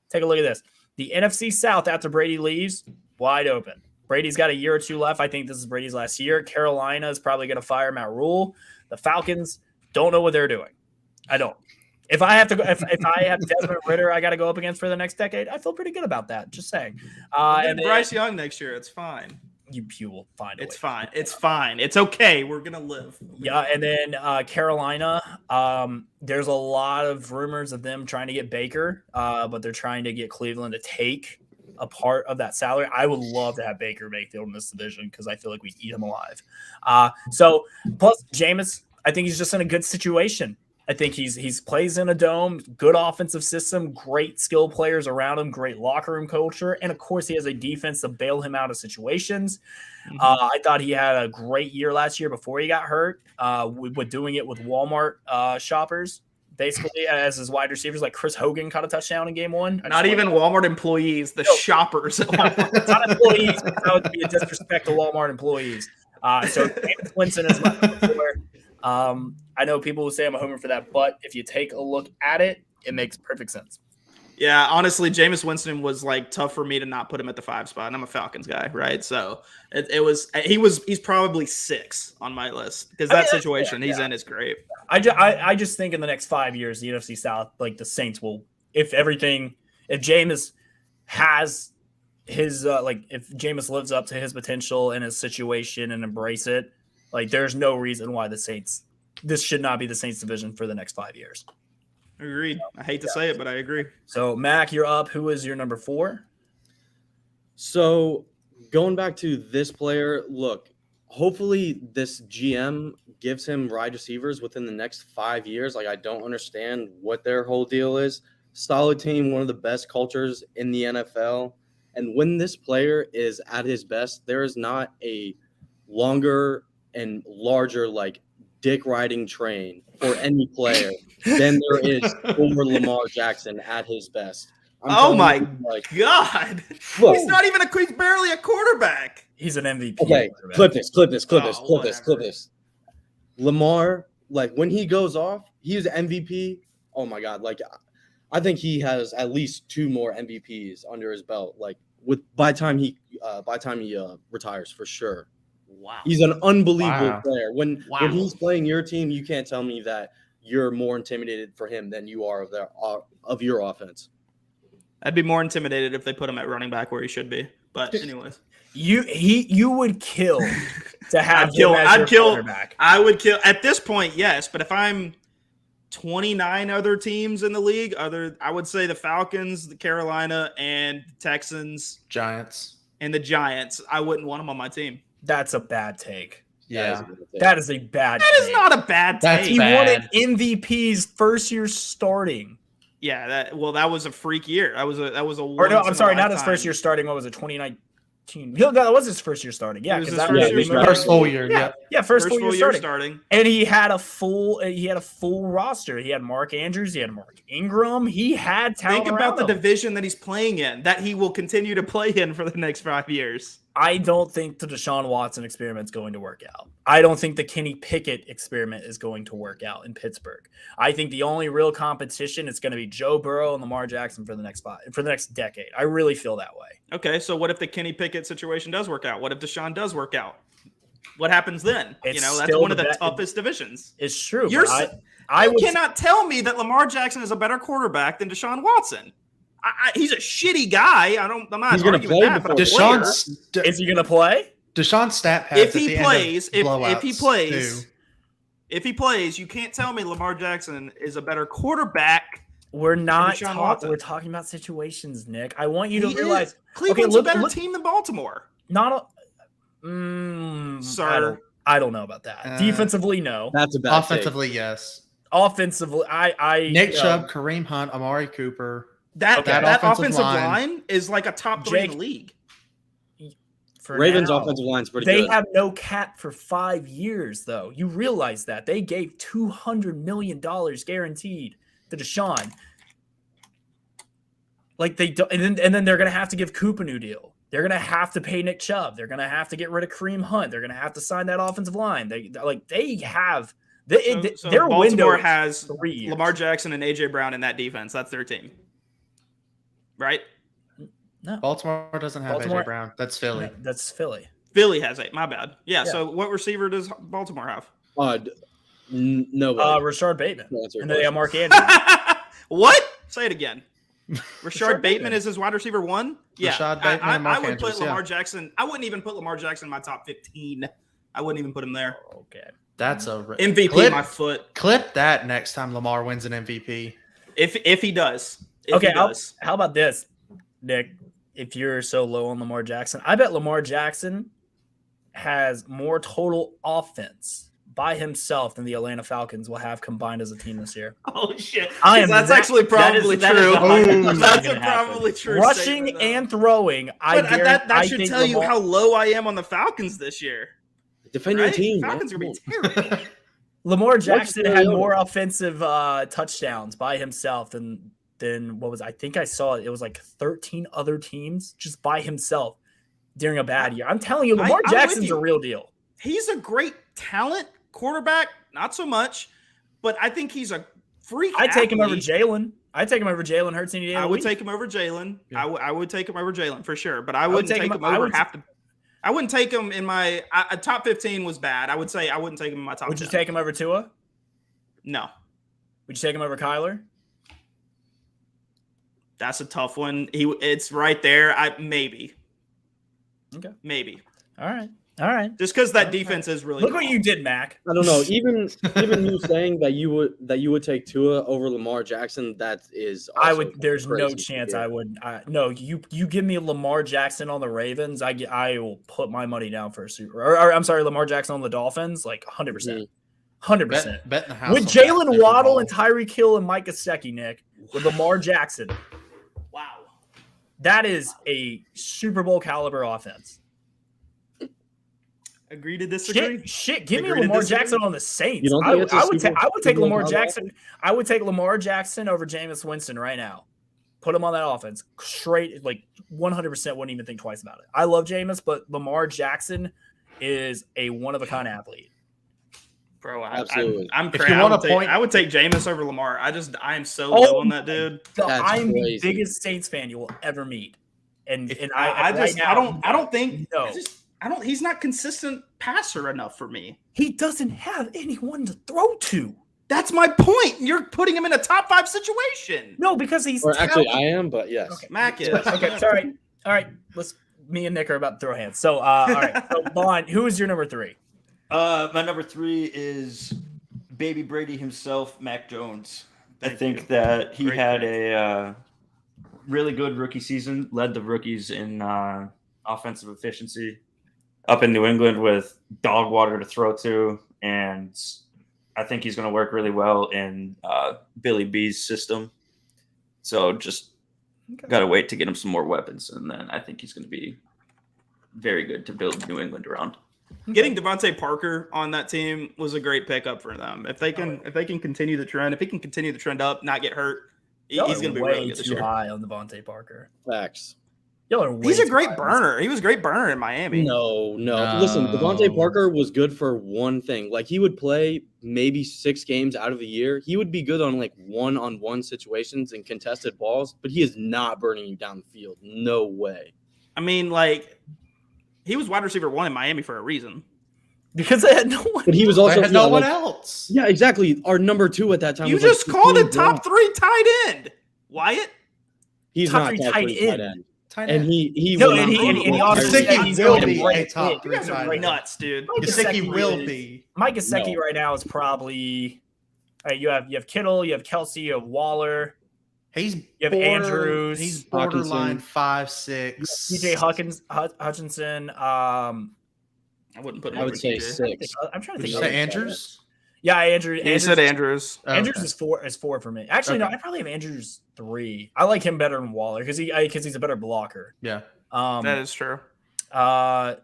take a look at this. The NFC South after Brady leaves, wide open. Brady's got a year or 2 left. I think this is Brady's last year. Carolina is probably going to fire Matt Rule. The Falcons don't know what they're doing. I don't. If I have Desmond Ridder, I got to go up against for the next decade. I feel pretty good about that. Just saying. And Bryce Young next year, it's fine. You will find it. It's fine. It's fine. It's okay. We're gonna live. Yeah, and then Carolina. There's a lot of rumors of them trying to get Baker, but they're trying to get Cleveland to take a part of that salary. I would love to have Baker Mayfield in this division because I feel like we'd eat him alive. So plus Jameis, I think he's just in a good situation. I think he's plays in a dome, good offensive system, great skill players around him, great locker room culture, and of course he has a defense to bail him out of situations. I thought he had a great year last year before he got hurt, with doing it with Walmart shoppers, basically as his wide receivers. Like Chris Hogan caught a touchdown in game 1. Not even Walmart employees, the shoppers. Not employees, because that would be a disrespect to Walmart employees. So Jameis Winston is my number 4. I know people will say I'm a homer for that, but if you take a look at it, it makes perfect sense. Yeah, honestly, Jameis Winston was like tough for me to not put him at the 5 spot. And I'm a Falcons guy, right? So he's probably 6 on my list because that situation he's in is great. I just think in the next 5 years, the NFC South, like the Saints will, if Jameis has his if Jameis lives up to his potential and his situation and embrace it, like there's no reason why this should not be the Saints division for the next 5 years. Agreed. I hate to say it, but I agree. So Mac, you're up. Who is your number 4? So going back to this player, look, hopefully this GM gives him wide receivers within the next 5 years. Like, I don't understand what their whole deal is. Solid team, one of the best cultures in the NFL. And when this player is at his best, there is not a longer and larger, like, dick riding train for any player than there is for Lamar Jackson at his best. Oh my God. Look, he's barely a quarterback. He's an MVP. Okay, clip this. Lamar, like when he goes off, he is MVP. Oh my God. Like I think he has at least 2 more MVPs under his belt. Like by time he retires for sure. Wow. He's an unbelievable player. When he's playing your team, you can't tell me that you're more intimidated for him than you are of your offense. I'd be more intimidated if they put him at running back where he should be. But anyways, you would kill to have I'd kill quarterback. I would kill at this point, yes. But if I'm 29 other teams in the league, I would say the Falcons, the Carolina, and the Texans, Giants, and the Giants. I wouldn't want them on my team. That's a bad take. Yeah, that is a bad. That is not a bad take. He won an MVP's first year starting. Yeah, that was a freak year. That was a. Or no, I'm sorry, not his first year starting. What was it? 2019. That was his first year starting. Yeah, because that was first full year. Yeah, first full year starting. And he had a full roster. He had Mark Andrews. He had Mark Ingram. He had talent. Think about the division that he's playing in, that he will continue to play in for the next 5 years. I don't think the Deshaun Watson experiment is going to work out. I don't think the Kenny Pickett experiment is going to work out in Pittsburgh. I think the only real competition is going to be Joe Burrow and Lamar Jackson for the next decade. I really feel that way. Okay, so what if the Kenny Pickett situation does work out? What if Deshaun does work out? What happens then? That's one of the toughest divisions. It's true. You cannot tell me that Lamar Jackson is a better quarterback than Deshaun Watson. He's a shitty guy. I'm not arguing that. But is he going to play? Deshaun's stat pads if he plays, you can't tell me Lamar Jackson is a better quarterback. We're talking about situations, Nick. I want you to realize Cleveland's a better team than Baltimore. Sir, I don't know about that. Defensively, no. That's a bad offensively, take. yes. Offensively, Nick Chubb, Kareem Hunt, Amari Cooper. That offensive line is like a top 3 in the league. Ravens' offensive line's pretty good. They have no cap for 5 years, though. You realize that they gave $200 million guaranteed to Deshaun. Like they do, and then they're gonna have to give Coop a new deal. They're gonna have to pay Nick Chubb. They're gonna have to get rid of Kareem Hunt. They're gonna have to sign that offensive line. Their Baltimore has 3 years. Lamar Jackson and AJ Brown in that defense. That's their team, right? No, Baltimore doesn't have AJ Brown. That's Philly. Yeah, that's Philly. Philly has 8. My bad. Yeah. So what receiver does Baltimore have? No. Rashard Bateman. And they have Mark Andrews. What? Say it again. Rashard Bateman is his wide receiver 1. Yeah. Rashard Bateman and Mark I would Andrews, put Lamar Jackson. I wouldn't even put Lamar Jackson in my top 15. I wouldn't even put him there. Okay. That's a MVP. My foot. Clip that next time Lamar wins an MVP. If he does. How about this, Nick? If you're so low on Lamar Jackson, I bet Lamar Jackson has more total offense by himself than the Atlanta Falcons will have combined as a team this year. Oh shit! I am That's that- actually probably that is true. 100% That's gonna a happen. probably true. Rushing statement, and throwing. I but guarantee. that should tell you how low I am on the Falcons this year. Defend your Right? team. Falcons are man. gonna be terrible. Lamar Jackson had Mariota? more offensive touchdowns by himself than what was I think I saw it was like 13 other teams just by himself during a bad year. I'm telling you, Lamar I'm with Jackson's you. a real deal. He's a great talent quarterback, not so much, but I think he's a freak. I take him over athlete. Jalen. I take him over Jalen Hurts any day. of I the would week. take him over Jalen. Yeah. I would take him over Jalen for sure, but I would wouldn't take take him- him I over would- half the. I wouldn't take him in my top 15 was bad. I would say I wouldn't take him in my top. Would you 10. take him over Tua? No, Would you take him over Kyler? that's a tough one. It's right there. Maybe. Okay. Maybe All right. just because that defense is really. Look what good. you did, Mac. I don't know. Even you saying that you would take Tua over Lamar Jackson, that is. I also would. There's no crazy to chance hear. I would. No, you give me Lamar Jackson on the Ravens. I will put my money down for a Super. Or I'm sorry, Lamar Jackson on the Dolphins. Like 100%, 100%. Bet in the house. With on that Jalen Super Waddle Bowl. and Tyreek Hill and Mike Gesicki, Nick, with Lamar Jackson. Wow, that is a Super Bowl caliber offense. Agree to disagree. Shit. Give me Agree to Lamar disagree? Jackson on the Saints. You don't I think would it's a I would take Super Bowl Lamar combo? Jackson. I would take Lamar Jackson over Jameis Winston right now. Put him on that offense straight, like 100%. Wouldn't even think twice about it. I love Jameis, but Lamar Jackson is a one of a kind athlete. Bro, Absolutely. I'm If you crazy. want a I point- would take Jameis over Lamar. I am so Oh low on that dude. That's I'm the crazy. biggest Saints fan you will ever meet, and If- and I right just now, I don't think No. he's not consistent passer enough for me. he doesn't have anyone to throw to. That's my point. You're putting him in a top 5 situation. No, because he's Or actually, talented. I am, but yes. Okay. Mac is. Okay, sorry. All right, me and Nick are about to throw hands. So, all right. So, Vaughn, who is your number 3? My number 3 is Baby Brady himself, Mac Jones. I Thank think you. that he Great had pick. a really good rookie season, led the rookies in offensive efficiency up in New England with dog water to throw to. And I think he's going to work really well in Billy B's system. So just got to wait to get him some more weapons. And then I think he's going to be very good to build New England around. Getting Devontae Parker on that team was a great pickup for them. If they can continue the trend, if he can continue the trend up, not get hurt, he's going to be way really good this too year. high on Devontae Parker. Facts. Y'all are way He's a too great high on burner. He was a great burner in Miami. No. No. Listen, Devontae Parker was good for one thing. Like, he would play maybe 6 games out of the year. He would be good on like one-on-one situations and contested balls, but he is not burning you down the field. No way. I mean, like, he was wide receiver 1 in Miami for a reason. because they had no one. But he was They also had no yeah, one like- else. Yeah, exactly. Our number 2 at that time. You was like just called it 15 top blocks. 3 tight end. Wyatt? He's top not 3 top tight 3 tight end. end. Tight And end. he No, will and not he be also a said tight end. he's will going be to a break top it. 3 You guys are tight right. end. Nuts, dude. Mike Gesicki Gesicki will is- be. Mike Gesicki No. right now is probably. All right, you have Kittle, you have Kelsey, you have Waller, He's You have border- Andrews, He's Hawkinson. borderline you 5'6". have TJ Hutchinson. I wouldn't put him I over would say TJ. 6. I'm trying to Did think. you of say other- Andrews? Yeah, Andrew. He said Andrews. Oh, Andrews okay. is four for me. Actually, no, Okay. I probably have Andrews 3. I like him better than Waller because he's a better blocker. Yeah. That is true. Uh,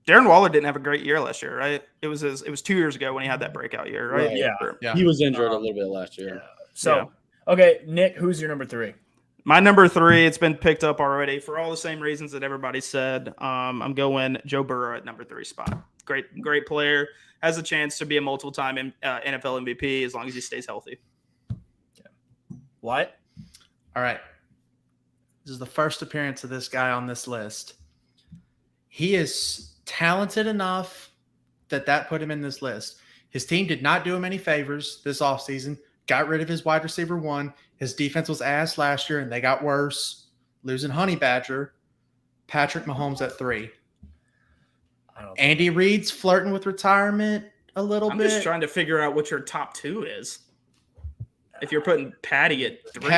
Darren Waller didn't have a great year last year, right? It was 2 years ago when he had that breakout year, right? Right. Yeah. Or- Yeah. He was injured a little bit last year. so okay, Nick, who's your number 3? My number 3, it's been picked up already for all the same reasons that everybody said. I'm going Joe Burrow at number 3 spot. Great player. Has a chance to be a multiple-time NFL MVP as long as he stays healthy. What? All right. This is the first appearance of this guy on this list. He is talented enough that put him in this list. His team did not do him any favors this offseason. Got rid of his wide receiver 1. His defense was ass last year, and they got worse, losing Honey Badger. Patrick Mahomes at 3. I don't. Andy Reid's flirting with retirement a little I'm bit. just trying to figure out what your top 2 is. If you're putting Patty at 3.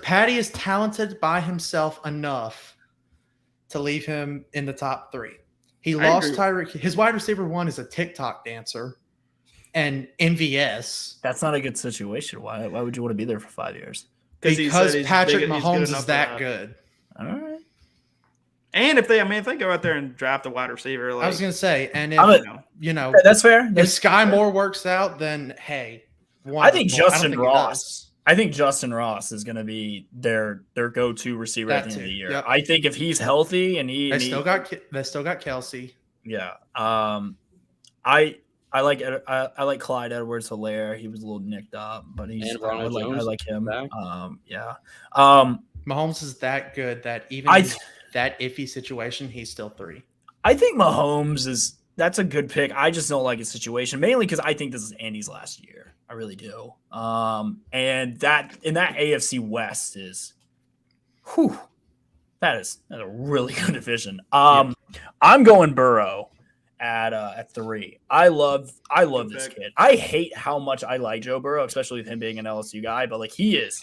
Patty is talented by himself enough to leave him in the top 3. He I lost agree. Tyreek. His wide receiver 1 is a TikTok dancer. and MVS. That's not a good situation. Why would you want to be there for 5 years? Because Patrick he's good Mahomes enough is for that good. All right. And if they go out there and draft a wide receiver, like I was gonna say, and I'm if a- you know, That's fair. if That's Sky Moore works out, then hey, I think wonderful. Justin don't think he Ross. does. I think Justin Ross is going to be their go-to receiver at That the end of too, the year. yep. I think if he's healthy and They still got Kelsey. yeah. I like Clyde Edwards-Helaire. He was a little nicked up, but he's And Ronald I Jones like him. back. Yeah. Mahomes is that good that even I in th- that iffy situation, he's still 3. I think Mahomes that's a good pick. I just don't like his situation, mainly because I think this is Andy's last year. I really do. And that in that AFC West is, that's a really good division. I'm going Burrow at 3. I love this pick. kid. I hate how much I like Joe Burrow, especially with him being an LSU guy, but like he is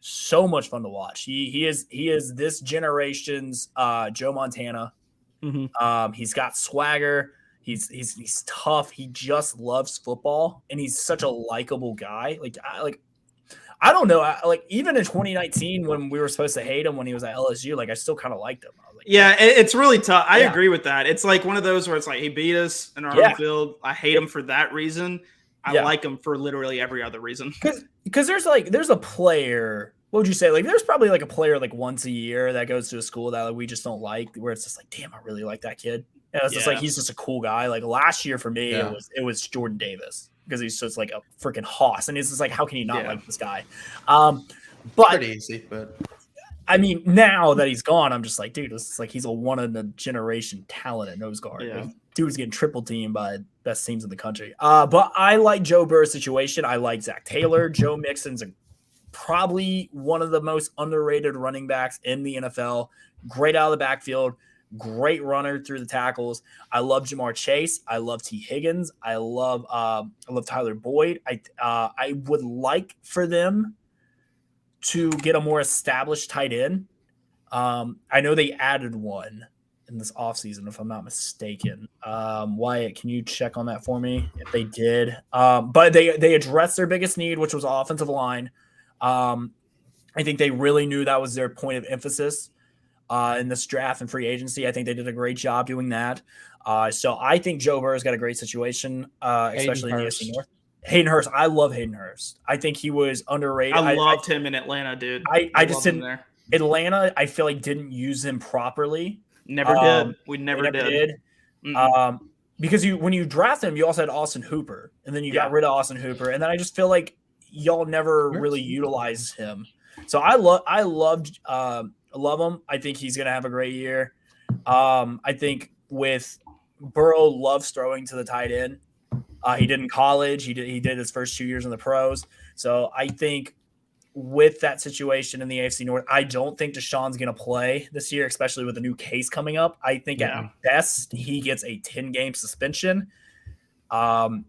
so much fun to watch. He is this generation's Joe Montana. Mhm. He's got swagger. He's tough. He just loves football, and he's such a likable guy. I don't know. Like even in 2019, when we were supposed to hate him when he was at LSU, like I still kind of liked him. I was like, Yeah, it's really tough. I Yeah. agree with that. It's like one of those where it's like he beat us in our Yeah. home field. I hate him for that reason. I Yeah. like him for literally every other reason. because there's a player. What would you say? Like there's probably like a player like once a year that goes to a school that like, we just don't like. Where it's just like, damn, I really like that kid. And it's just Yeah. like he's just a cool guy. Like last year for me, Yeah. it was Jordan Davis because he's just like a freaking hoss, and it's just like, how can you not Yeah. like this guy? But Pretty easy, but I mean, now that he's gone, I'm just like, dude, this is like he's a one in a generation talent at nose guard. Yeah. Like, dude's getting triple teamed by best teams in the country. But I like Joe Burrow's situation. I like Zach Taylor. Joe Mixon's probably one of the most underrated running backs in the NFL. Great out of the backfield, great runner through the tackles. I love Jamar Chase. I love T. Higgins. I love Tyler Boyd. I would like for them to get a more established tight end. I know they added one in this offseason, if I'm not mistaken. Wyatt, can you check on that for me if they did? But they addressed their biggest need, which was offensive line. I think they really knew that was their point of emphasis in this draft and free agency. I think they did a great job doing that. So I think Joe Burrow's got a great situation, especially in the AFC North. Hayden Hurst. I love Hayden Hurst. I think he was underrated. I loved him in Atlanta, dude. I just loved him didn't. there. Atlanta, I feel like didn't use him properly. Never did. We never They did. Because when you draft him, you also had Austin Hooper, and then you got Yeah. rid of Austin Hooper, and then I just feel like y'all never really utilized him. So I love him. I think he's gonna have a great year. I think with Burrow loves throwing to the tight end. He did in college. He did his first 2 years in the pros. So I think with that situation in the AFC North, I don't think Deshaun's going to play this year, especially with a new case coming up. I think at best he gets a 10-game suspension. And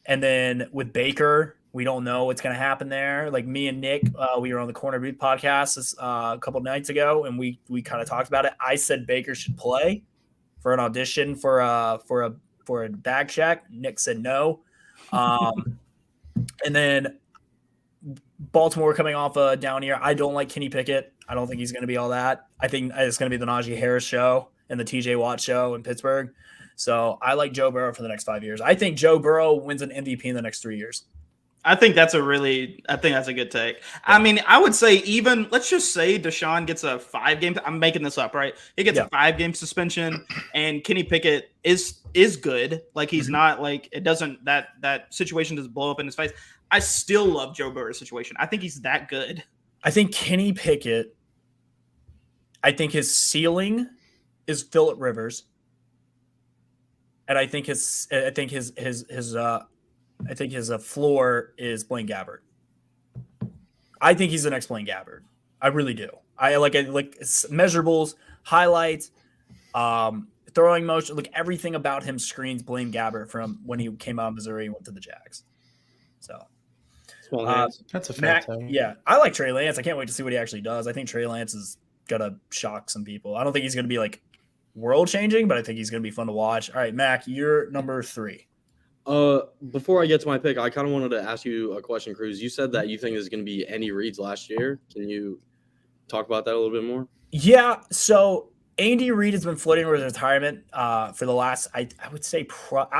then with Baker, we don't know what's going to happen there. Like me and Nick, we were on the Corner Booth podcast a couple nights ago, and we kind of talked about it. I said Baker should play for an audition for a bag check. Nick said no. And then Baltimore coming off a down year. I don't like Kenny Pickett. I don't think he's going to be all that. I think it's going to be the Najee Harris show and the TJ Watt show in Pittsburgh. So I like Joe Burrow for the next 5 years. I think Joe Burrow wins an MVP in the next 3 years. I think that's a good take. I mean, I would say even let's just say Deshaun gets a 5-game. I'm making this up, right? He gets a 5-game suspension, and Kenny Pickett is good. Like he's not like it doesn't that situation doesn't blow up in his face. I still love Joe Burrow's situation. I think he's that good. I think Kenny Pickett. I think his ceiling is Phillip Rivers, and I think his floor is Blaine Gabbert. I think he's the next Blaine Gabbert. I really do. I like measurables, highlights, throwing motion, like everything about him screens Blaine Gabbert from when he came out of Missouri and went to the Jags. So that's a fair take. yeah, I like Trey Lance. I can't wait to see what he actually does. I think Trey Lance is gonna shock some people. I don't think he's gonna be like world changing, but I think he's gonna be fun to watch. All right, Mac, you're number 3. Before I get to my pick, I kind of wanted to ask you a question, Cruz. You said that you think there's going to be Andy Reid's last year. Can you talk about that a little bit more? Yeah. So Andy Reid has been flirting with retirement for the last. I would say Patrick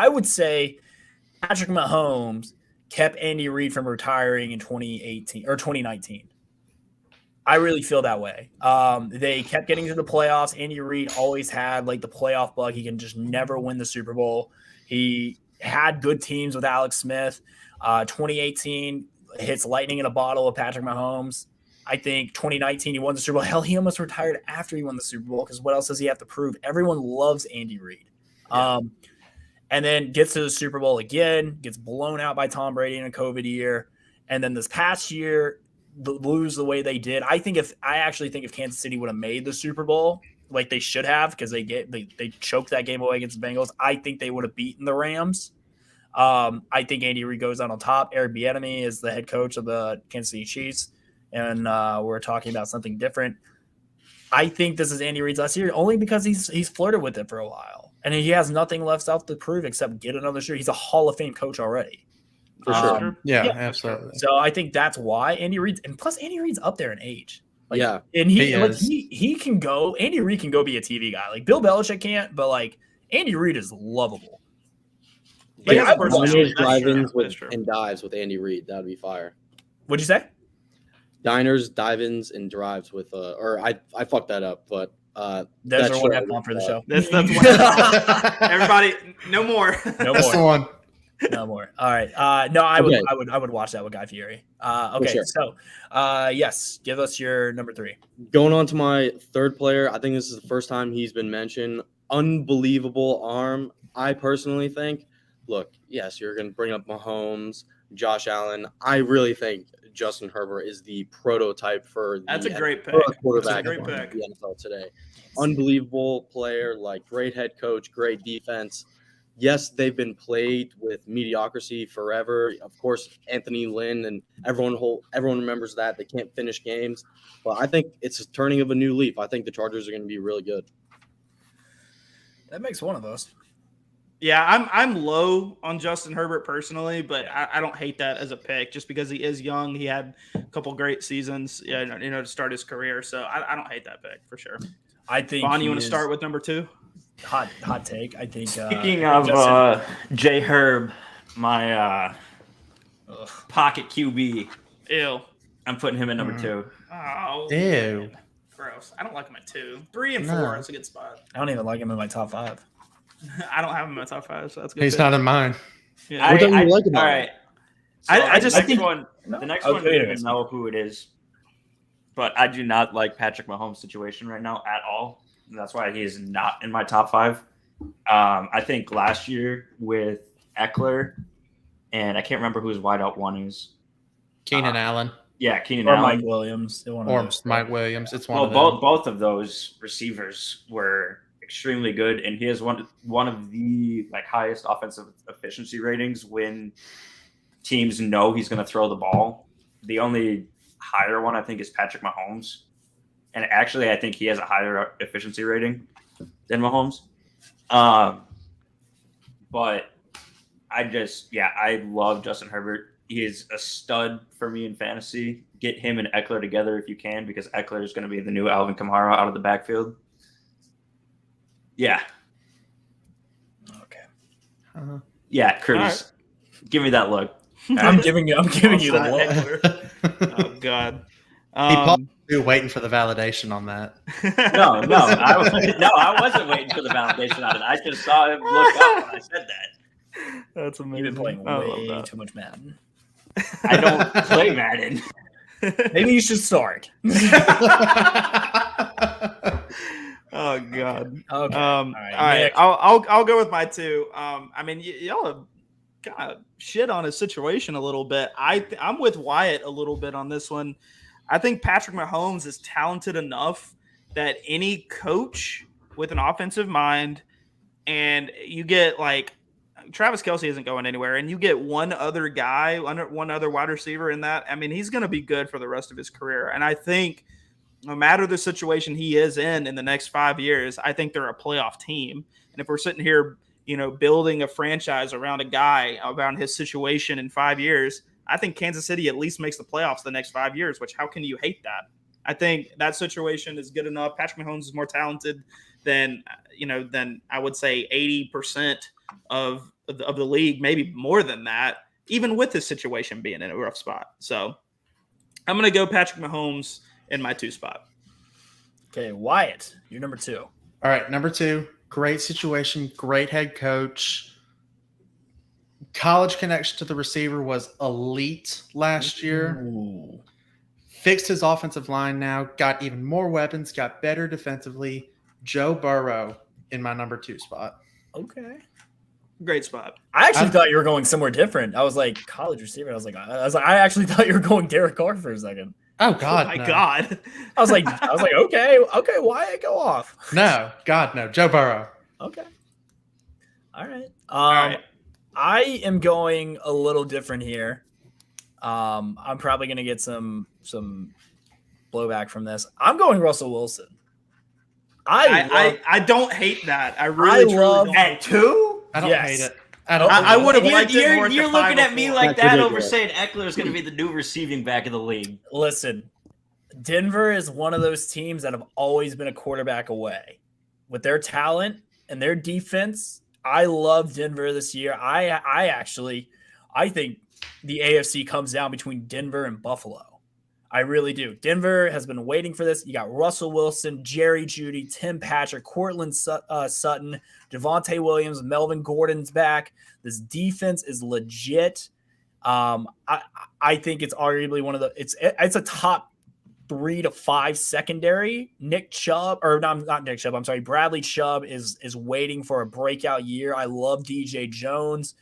Mahomes kept Andy Reid from retiring in 2018 or 2019. I really feel that way. They kept getting to the playoffs. Andy Reid always had like the playoff bug. He can just never win the Super Bowl. He had good teams with Alex Smith. 2018 hits lightning in a bottle of Patrick Mahomes. I think 2019 he won the Super Bowl. Hell, he almost retired after he won the Super Bowl because what else does he have to prove? Everyone loves Andy Reid. Yeah. And then gets to the Super Bowl again, gets blown out by Tom Brady in a COVID year. And then this past year, lose the way they did. I actually think if Kansas City would have made the Super Bowl like they should have, because they choked that game away against the Bengals, I think they would have beaten the Rams. I think Andy Reid goes out on top. Eric Bieniemy is the head coach of the Kansas City Chiefs, and we're talking about something different. I think this is Andy Reid's last year only because he's flirted with it for a while, and he has nothing left to prove except get another year. He's a Hall of Fame coach already. For sure. Yeah, absolutely. So I think that's why Andy Reid's, and plus Andy Reid's up there in age. Like, yeah, and he can go. Andy Reid can go be a TV guy. Like Bill Belichick can't, but like Andy Reid is lovable. Like I diners, drive-ins and dives with Andy Reid. That would be fire. What'd you say? Diners, dive-ins, and drives with or I fucked that up, but that's the one I want for the show. That's the one. Everybody, no more. That's the one. No more. All right. No, I would watch that with Guy Fieri. Okay. Sure. So, yes, give us your number 3. Going on to my third player, I think this is the first time he's been mentioned. Unbelievable arm. I personally think. Look, yes, you're going to bring up Mahomes, Josh Allen. I really think Justin Herbert is the prototype for that's a great pick. Quarterback in the NFL today. Unbelievable player, like great head coach, great defense. Yes, they've been plagued with mediocrity forever. Of course, Anthony Lynn and everyone remembers that. They can't finish games. But I think it's a turning of a new leaf. I think the Chargers are going to be really good. That makes one of us. Yeah, I'm low on Justin Herbert personally, but I don't hate that as a pick just because he is young. He had a couple great seasons, to start his career. So I don't hate that pick for sure. I think. Vaughn, you want to start with number 2? Hot take. I think. Speaking of J Herb, my pocket QB. Ew. I'm putting him at number 2. Oh. Ew. Gross. I don't like him at 2. 3 and 4 is a good spot. I don't even like him in my top 5. I don't have him in my top 5, so that's good. He's not in mine. Yeah. What don't you like about all right. So I just think the next one, I don't even know who it is, but I do not like Patrick Mahomes' situation right now at all. And that's why he is not in my top 5. I think last year with Eckler, and I can't remember who his wideout one is. Keenan Allen. Yeah, Keenan or Allen. Mike Williams. Or Mike Williams. It's one of them. Both of those receivers were extremely good, and he has one of the highest offensive efficiency ratings when teams know he's going to throw the ball. The only higher one I think is Patrick Mahomes, and actually I think he has a higher efficiency rating than Mahomes. But I love Justin Herbert. He is a stud for me in fantasy. Get him and Eckler together if you can, because Eckler is going to be the new Alvin Kamara out of the backfield. Yeah. Okay. Yeah, Curtis, give me that look. I'm giving you the look. Oh God. He probably waiting for the validation on that. No, I wasn't waiting for the validation on it. I just saw him look up when I said that. That's amazing. You've been playing way too much Madden. I don't play Madden. Maybe you should start. Oh God. Okay. All right. I'll go with my 2. I mean, y'all have kind of shit on his situation a little bit. I'm with Wyatt a little bit on this one. I think Patrick Mahomes is talented enough that any coach with an offensive mind, and you get Travis Kelce isn't going anywhere, and you get one other guy, one other wide receiver in that. I mean, he's going to be good for the rest of his career. And I think no matter the situation he is in the next 5 years, I think they're a playoff team. And if we're sitting here building a franchise around a guy, around his situation in 5 years, I think Kansas City at least makes the playoffs the next 5 years, which how can you hate that? I think that situation is good enough. Patrick Mahomes is more talented than I would say 80% of the league, maybe more than that, even with his situation being in a rough spot. So I'm going to go Patrick Mahomes in my 2 spot. Okay, Wyatt, you're number 2. All right, number 2. Great situation, great head coach. College connection to the receiver was elite last year. Ooh. Fixed his offensive line now, got even more weapons, got better defensively. Joe Burrow in my number 2 spot. Okay. Great spot. I actually thought you were going somewhere different. I was like college receiver. I was like, I actually thought you were going Derek Carr for a second. Oh God! Oh my no. God! I was like, okay, Wyatt, go off. No, God, no. Joe Burrow. Okay. All right. All right. I am going a little different here. I'm probably going to get some blowback from this. I'm going Russell Wilson. I don't hate that. I really love don't. At 2? I don't Yes. hate it. I don't. I would have You're, liked it more you're to looking 5 at me or 4. like That's that over ridiculous. saying Eckler is going to be the new receiving back of the league. Listen, Denver is one of those teams that have always been a quarterback away. With their talent and their defense, I love Denver this year. I think the AFC comes down between Denver and Buffalo. I really do. Denver has been waiting for this. You got Russell Wilson, Jerry Jeudy, Tim Patrick, Cortland Sutton, Devontae Williams, Melvin Gordon's back. This defense is legit. I think it's arguably one of the it's a top 3 to 5 secondary. Nick Chubb, or not Nick Chubb, I'm sorry, Bradley Chubb is waiting for a breakout year. I love DJ Jones.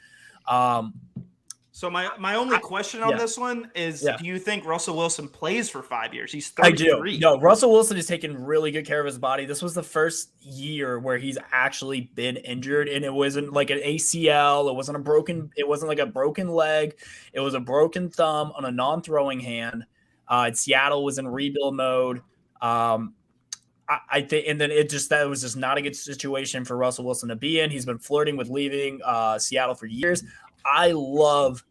So my only question on yeah. this one is: Yeah. do you think Russell Wilson plays for 5 years? He's I 33. do. No, Russell Wilson has taken really good care of his body. This was the first year where he's actually been injured, and it wasn't like an ACL. It wasn't like a broken leg. It was a broken thumb on a non-throwing hand. Seattle was in rebuild mode. I think, and then that was just not a good situation for Russell Wilson to be in. He's been flirting with leaving Seattle for years. I love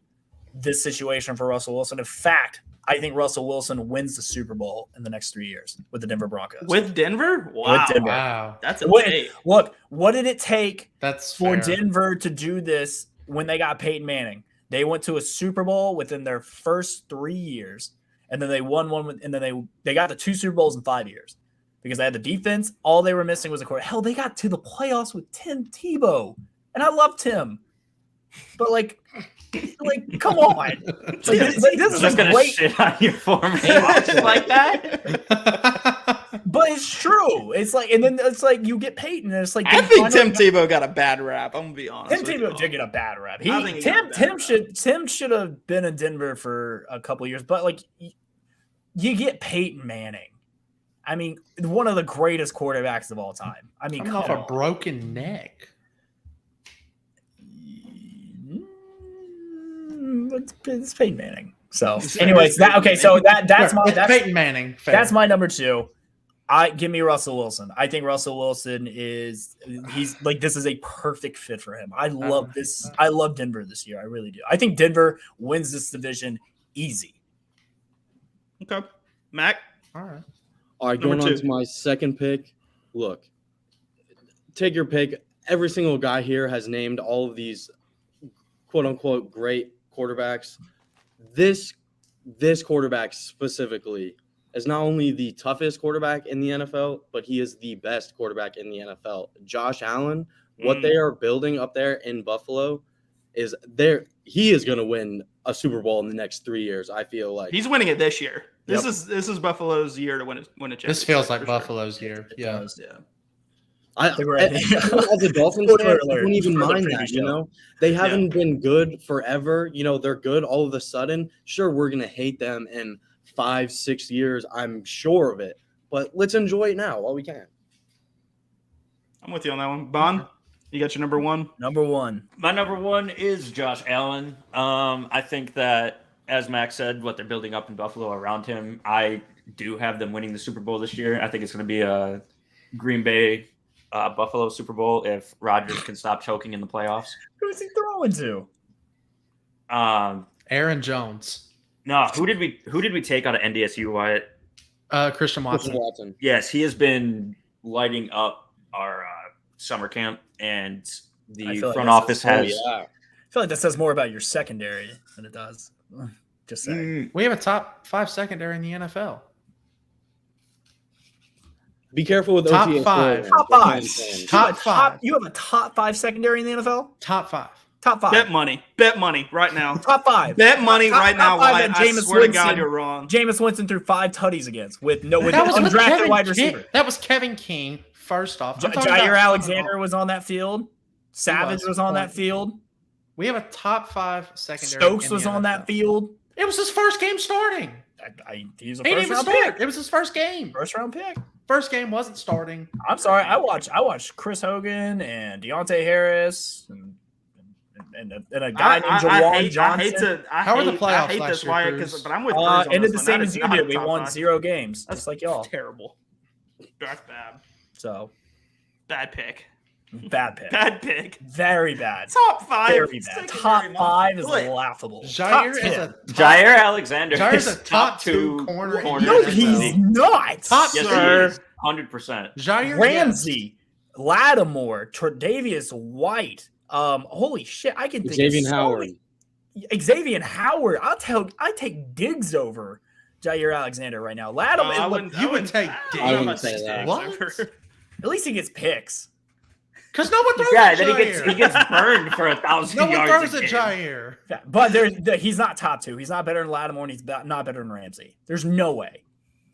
this situation for Russell Wilson. In fact, I think Russell Wilson wins the Super Bowl in the next 3 years with the Denver Broncos. With Denver? Wow. With Denver. Wow. That's a Look, what did it take That's for fair. Denver to do this when they got Peyton Manning? They went to a Super Bowl within their first 3 years, and then they won one, and then they got to 2 Super Bowls in 5 years because they had the defense. All they were missing was a quarterback. Hell, they got to the playoffs with Tim Tebow, and I love Tim. But come on! This is Just gonna great, shit on you for me like that. but it's true. It's like, and then it's like you get Peyton, and it's like I think Tim Tebow got a bad rap. I'm gonna be honest. Tim with Tebow you. did get a bad rap. I think he got a bad Tim should have been in Denver for a couple of years, but like you get Peyton Manning. I mean, one of the greatest quarterbacks of all time. I mean, Coming off a broken neck. It's Peyton Manning. So, anyways, that's Peyton Manning. Fair. That's my number 2. Give me Russell Wilson. I think Russell Wilson he's like, this is a perfect fit for him. I love this. I love Denver this year. I really do. I think Denver wins this division easy. Okay. Mac? All right. All right, Number going on 2. to my second pick. Look, take your pick. Every single guy here has named all of these quote unquote great quarterbacks. This quarterback specifically is not only the toughest quarterback in the NFL, but he is the best quarterback in the NFL. Josh Allen, what they are building up there in Buffalo is there. He is going to win a Super Bowl in the next 3 years. I feel like He's winning it this year. Yep. This is Buffalo's year to win a championship. This feels like for sure. Buffalo's year. Yeah. Yeah. as a Dolphins Spoiler fan, I alert. don't even For the mind preview that. show. You know, they haven't been good forever. You know, they're good all of a sudden. Sure, we're gonna hate them in 5-6 years. I'm sure of it. But let's enjoy it now while we can. I'm with you on that one. Bon, you got your number 1? Number 1. My number 1 is Josh Allen. I think that, as Max said, what they're building up in Buffalo around him, I do have them winning the Super Bowl this year. I think it's going to be a Green Bay Buffalo Super Bowl if Rodgers can stop choking in the playoffs. Who's he throwing to? Aaron Jones. No, who did we take out of NDSU, Wyatt? Christian Watson. Watson. Yes, he has been lighting up our summer camp, and the front office has. I feel like that says more about your secondary than it does. Just saying. We have a top 5 secondary in the NFL. Be careful with Top OT. five. Top five. Top 5. You have a top 5 secondary in the NFL? Top 5. Top 5. Bet money right now. Top 5. Bet money Top- right top now. five Wyatt. that I Jameis swear to God, Winston- you're wrong. Jameis Winston threw 5 tutties against with an That was with undrafted Kevin wide King. receiver. That was Kevin King. First off, I'm talking Jair about- Alexander was on that field. Savage was on that field. We have a top 5 secondary. Stokes in the was on that NFL. field. It was his first game starting. He's a He didn't first even round start. pick. It was his first game. First round pick. First game wasn't starting. I'm sorry. I watched Chris Hogan and Deontay Harris and a guy named Jawan Johnson. How were the playoffs I hate last this, year, Wyatt, Cruz? but I'm with Cruz on Ended the this one. same That as is you not did. a We top won 5. 0 games, That's just like y'all. Terrible. That's bad. So Bad pick. bad pick. Bad pick. Very bad. Top 5. Very bad. Top 5 is laughable. Jair Top is 10. a Jair Alexander Jair's is a top 2 corner. No, in the he's NFL. not. Top Yes, Sir. he is. 100%. Jair Ramsey, Lattimore, Tre'Davious White. Holy shit! I can think Xavier of so Howard. many- Xavier Howard. I take Diggs over Jair Alexander right now. Lattimore. You would take I wouldn't say that. What? at least he gets picks. Because no one throws Yeah, at then Jair. he gets burned for 1,000 No one yards. throws a at game. Jair. Yeah, but he's not top 2. He's not better than Lattimore, and he's not better than Ramsey. There's no way.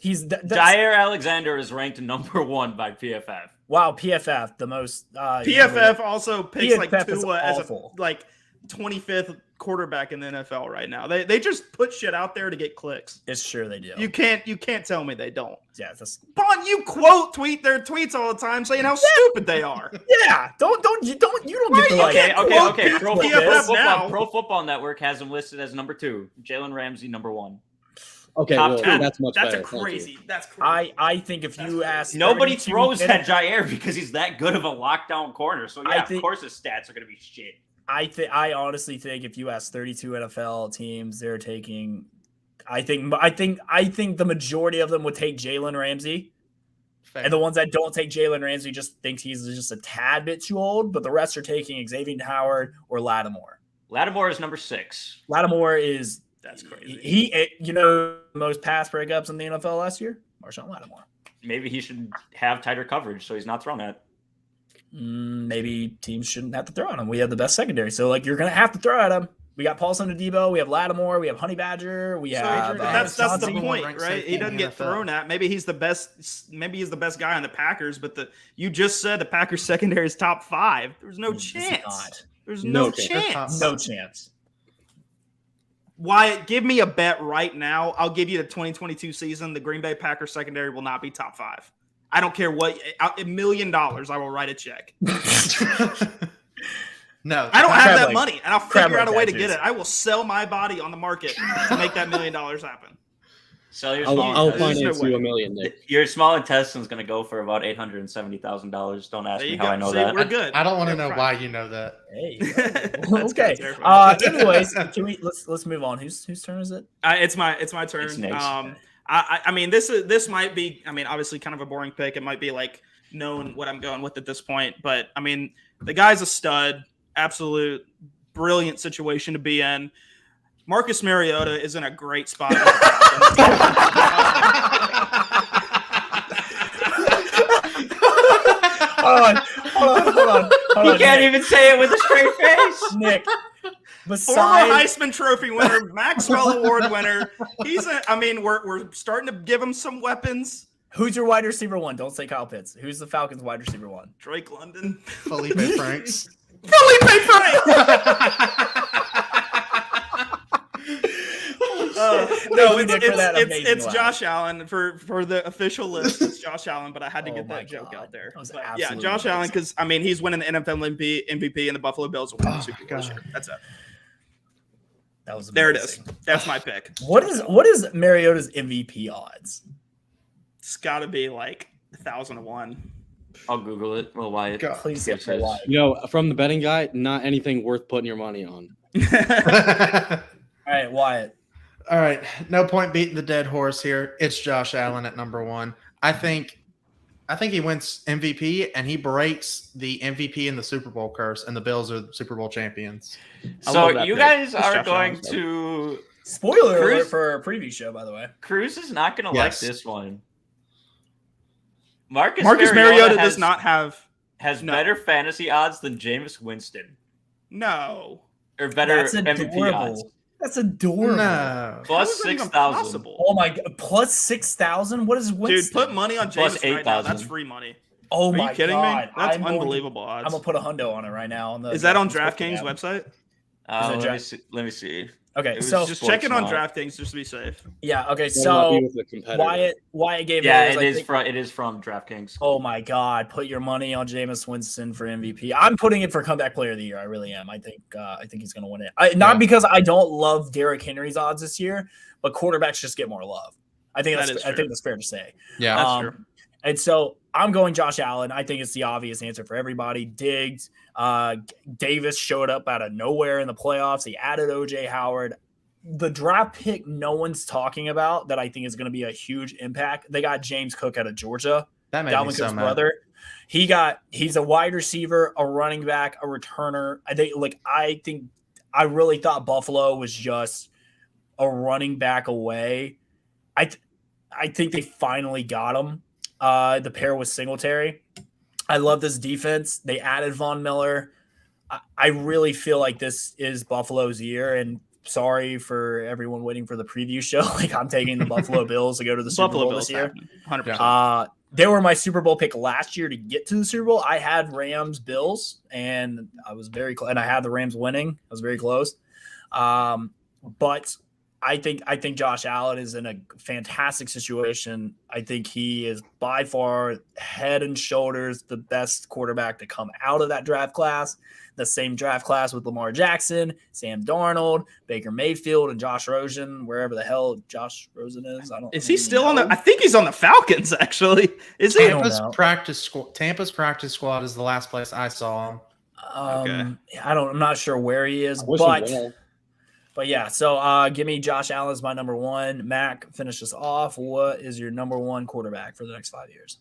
Jair Alexander is ranked number 1 by PFF. Wow, PFF the most. PFF also picks like PFF is Tua as a awful. 25th quarterback in the NFL right now. They just put shit out there to get clicks. It's sure they do. You can't tell me they don't. Yeah, that's Bon, you tweet their tweets all the time saying how stupid they are. yeah. You don't get the like. Okay. PFF now. Pro Football Network has him listed as number 2. Jalen Ramsey, number 1. Okay, Top well, 10. that's much That's better. a Thank you. crazy. That's crazy. I think if you ask Nobody 32 throws NFL at Jair because he's that good of a lockdown corner. So yeah, think- of course his stats are going to be shit. I honestly think if you ask 32 NFL teams, they're taking. I think the majority of them would take Jalen Ramsey, Fair. and the ones that don't take Jalen Ramsey just think he's just a tad bit too old. But the rest are taking Xavier Howard or Lattimore. Lattimore is number 6. Lattimore is That's crazy. he most pass breakups in the NFL last year. Marshawn Lattimore. Maybe he should have tighter coverage so he's not thrown at. Maybe teams shouldn't have to throw at him. We have the best secondary, so like you're gonna have to throw at him. We got Paulson Adebo, we have Lattimore, we have Honey Badger, we have. That's the Johnson. point, ranked right? safety He in doesn't the get NFL. thrown at. Maybe he's the best. Maybe he's the best guy on the Packers. But you just said the Packers secondary is top 5. There's no It's chance. not. There's No no chance. chance. No chance. Wyatt, give me a bet right now. I'll give you the 2022 season. The Green Bay Packers secondary will not be top 5. I don't care what. $1 million, I will write a check. No, I don't have Crab that leg. money, and I'll Crab figure out a leg way to tattoos. get it. I will sell my body on the market to make that $1 million happen. Sell your I'll small intestine. finance you $1 million, Nick. Your small intestine is going to go for about $870,000. Don't ask There me you how go. I know See, that. we're good. I don't want to They're know fine. why you know that. Hey. That's Okay. kinda terrifying. Anyways, let's move on. Whose turn is it? It's my turn. It's Nate's. I mean, this might be. I mean, obviously, kind of a boring pick. It might be like known what I'm going with at this point. But I mean, the guy's a stud. Absolute brilliant situation to be in. Marcus Mariota is in a great spot. Hold on. He can't even say it with a straight face. Nick. Former Besides, Heisman Trophy winner, Maxwell Award winner. I mean, we're starting to give him some weapons. who's your wide receiver 1? Don't say Kyle Pitts. Who's the Falcons wide receiver 1? Drake London. Felipe Franks. Felipe Franks. No, Thank you, Nick, for that amazing it's laugh. Josh Allen for the official list. It's Josh Allen, but I had to Oh get my that joke God. out there. That was But absolutely yeah, Josh Allen, amazing. because I mean he's winning the NFL MVP, and the Buffalo Bills will win the Super Bowl this God. year. That's it. That was There it is. amazing. That's my pick. What is Mariota's MVP odds? It's got to be like 1,000 to 1. I'll Google it. Well, Wyatt. Go. Please Yes, get yes. Wyatt. From the betting guy, not anything worth putting your money on. All right, Wyatt. All right, no point beating the dead horse here. It's Josh Allen at number 1. I think he wins MVP and he breaks the MVP and the Super Bowl curse, and the Bills are the Super Bowl champions. I So love that you pick. guys It's are Josh going Allen's to. Spoiler alert Cruz- for our preview show, by the way. Cruz is not going to Yes. like this one. Marcus Mariota has, does not have has no. better fantasy odds than Jameis Winston, no. or better That's MVP odds. adorable. That's adorable. No. Plus How is that even 6,000. possible? Oh my god, plus 6,000? What is Winston? Dude, put money on Plus Jameis right now. 8,000. That's free money. Oh Are my you kidding god. me? That's I'm going to- unbelievable odds. I'm gonna put a hundo on it right now. On the Is that on DraftKings DraftKings website? Is it Let me see. Okay, It was so Just check it on Sportsmart. DraftKings just to be safe. yeah, okay, Better not so be with a competitor. Wyatt gave Yeah, his, I think- it is from DraftKings. Oh my god, put your money on Jameis Winston for MVP. I'm putting it for comeback player of the year. I really am. I think he's gonna win it. Not because I don't love Derrick Henry's odds this year, but quarterbacks just get more love. I think That that's is I true. think that's fair to say. Yeah. That's true. And so I'm going Josh Allen. I think it's the obvious answer for everybody. Diggs, Davis showed up out of nowhere in the playoffs. He added OJ Howard. The draft pick no one's talking about that I think is going to be a huge impact. They got James Cook out of Georgia, That made me Dalvin so Cook's mad. brother. He's a wide receiver, a running back, a returner. I really thought Buffalo was just a running back away. I think they finally got him. The pair with Singletary. I love this defense. They added Von Miller. I really feel like this is Buffalo's year. And sorry for everyone waiting for the preview show. Like I'm taking the Buffalo Bills to go to the Super Buffalo Bowl Bills this year. 100%. They were my Super Bowl pick last year to get to the Super Bowl. I had Rams Bills, and I was very close. And I had the Rams winning. I was very close. But I think Josh Allen is in a fantastic situation. I think he is by far head and shoulders the best quarterback to come out of that draft class. The same draft class with Lamar Jackson, Sam Darnold, Baker Mayfield, and Josh Rosen, wherever the hell Josh Rosen is. Is he still on the? I think he's on the Falcons. Actually, is he? I don't Tampa's know. Tampa's practice squad is the last place I saw him. I'm not sure where he is, I wish he but won. yeah. So give me Josh Allen as my number one. Mac, finish us off. What is your number one quarterback for the next 5 years?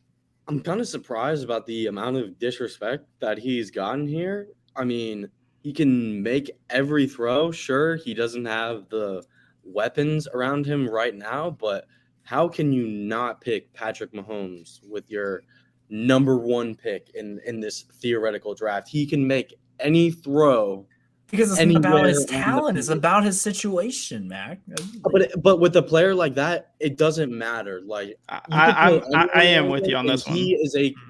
I'm kind of surprised about the amount of disrespect that he's gotten here. I mean, he can make every throw. Sure, he doesn't have the weapons around him right now, but how can you not pick Patrick Mahomes with your number one pick in this theoretical draft? He can make any throw. Because it's not about Anywhere his on the talent; it's field. about his situation, Mac. But with a player like that, it doesn't matter. Like I am with you on this one.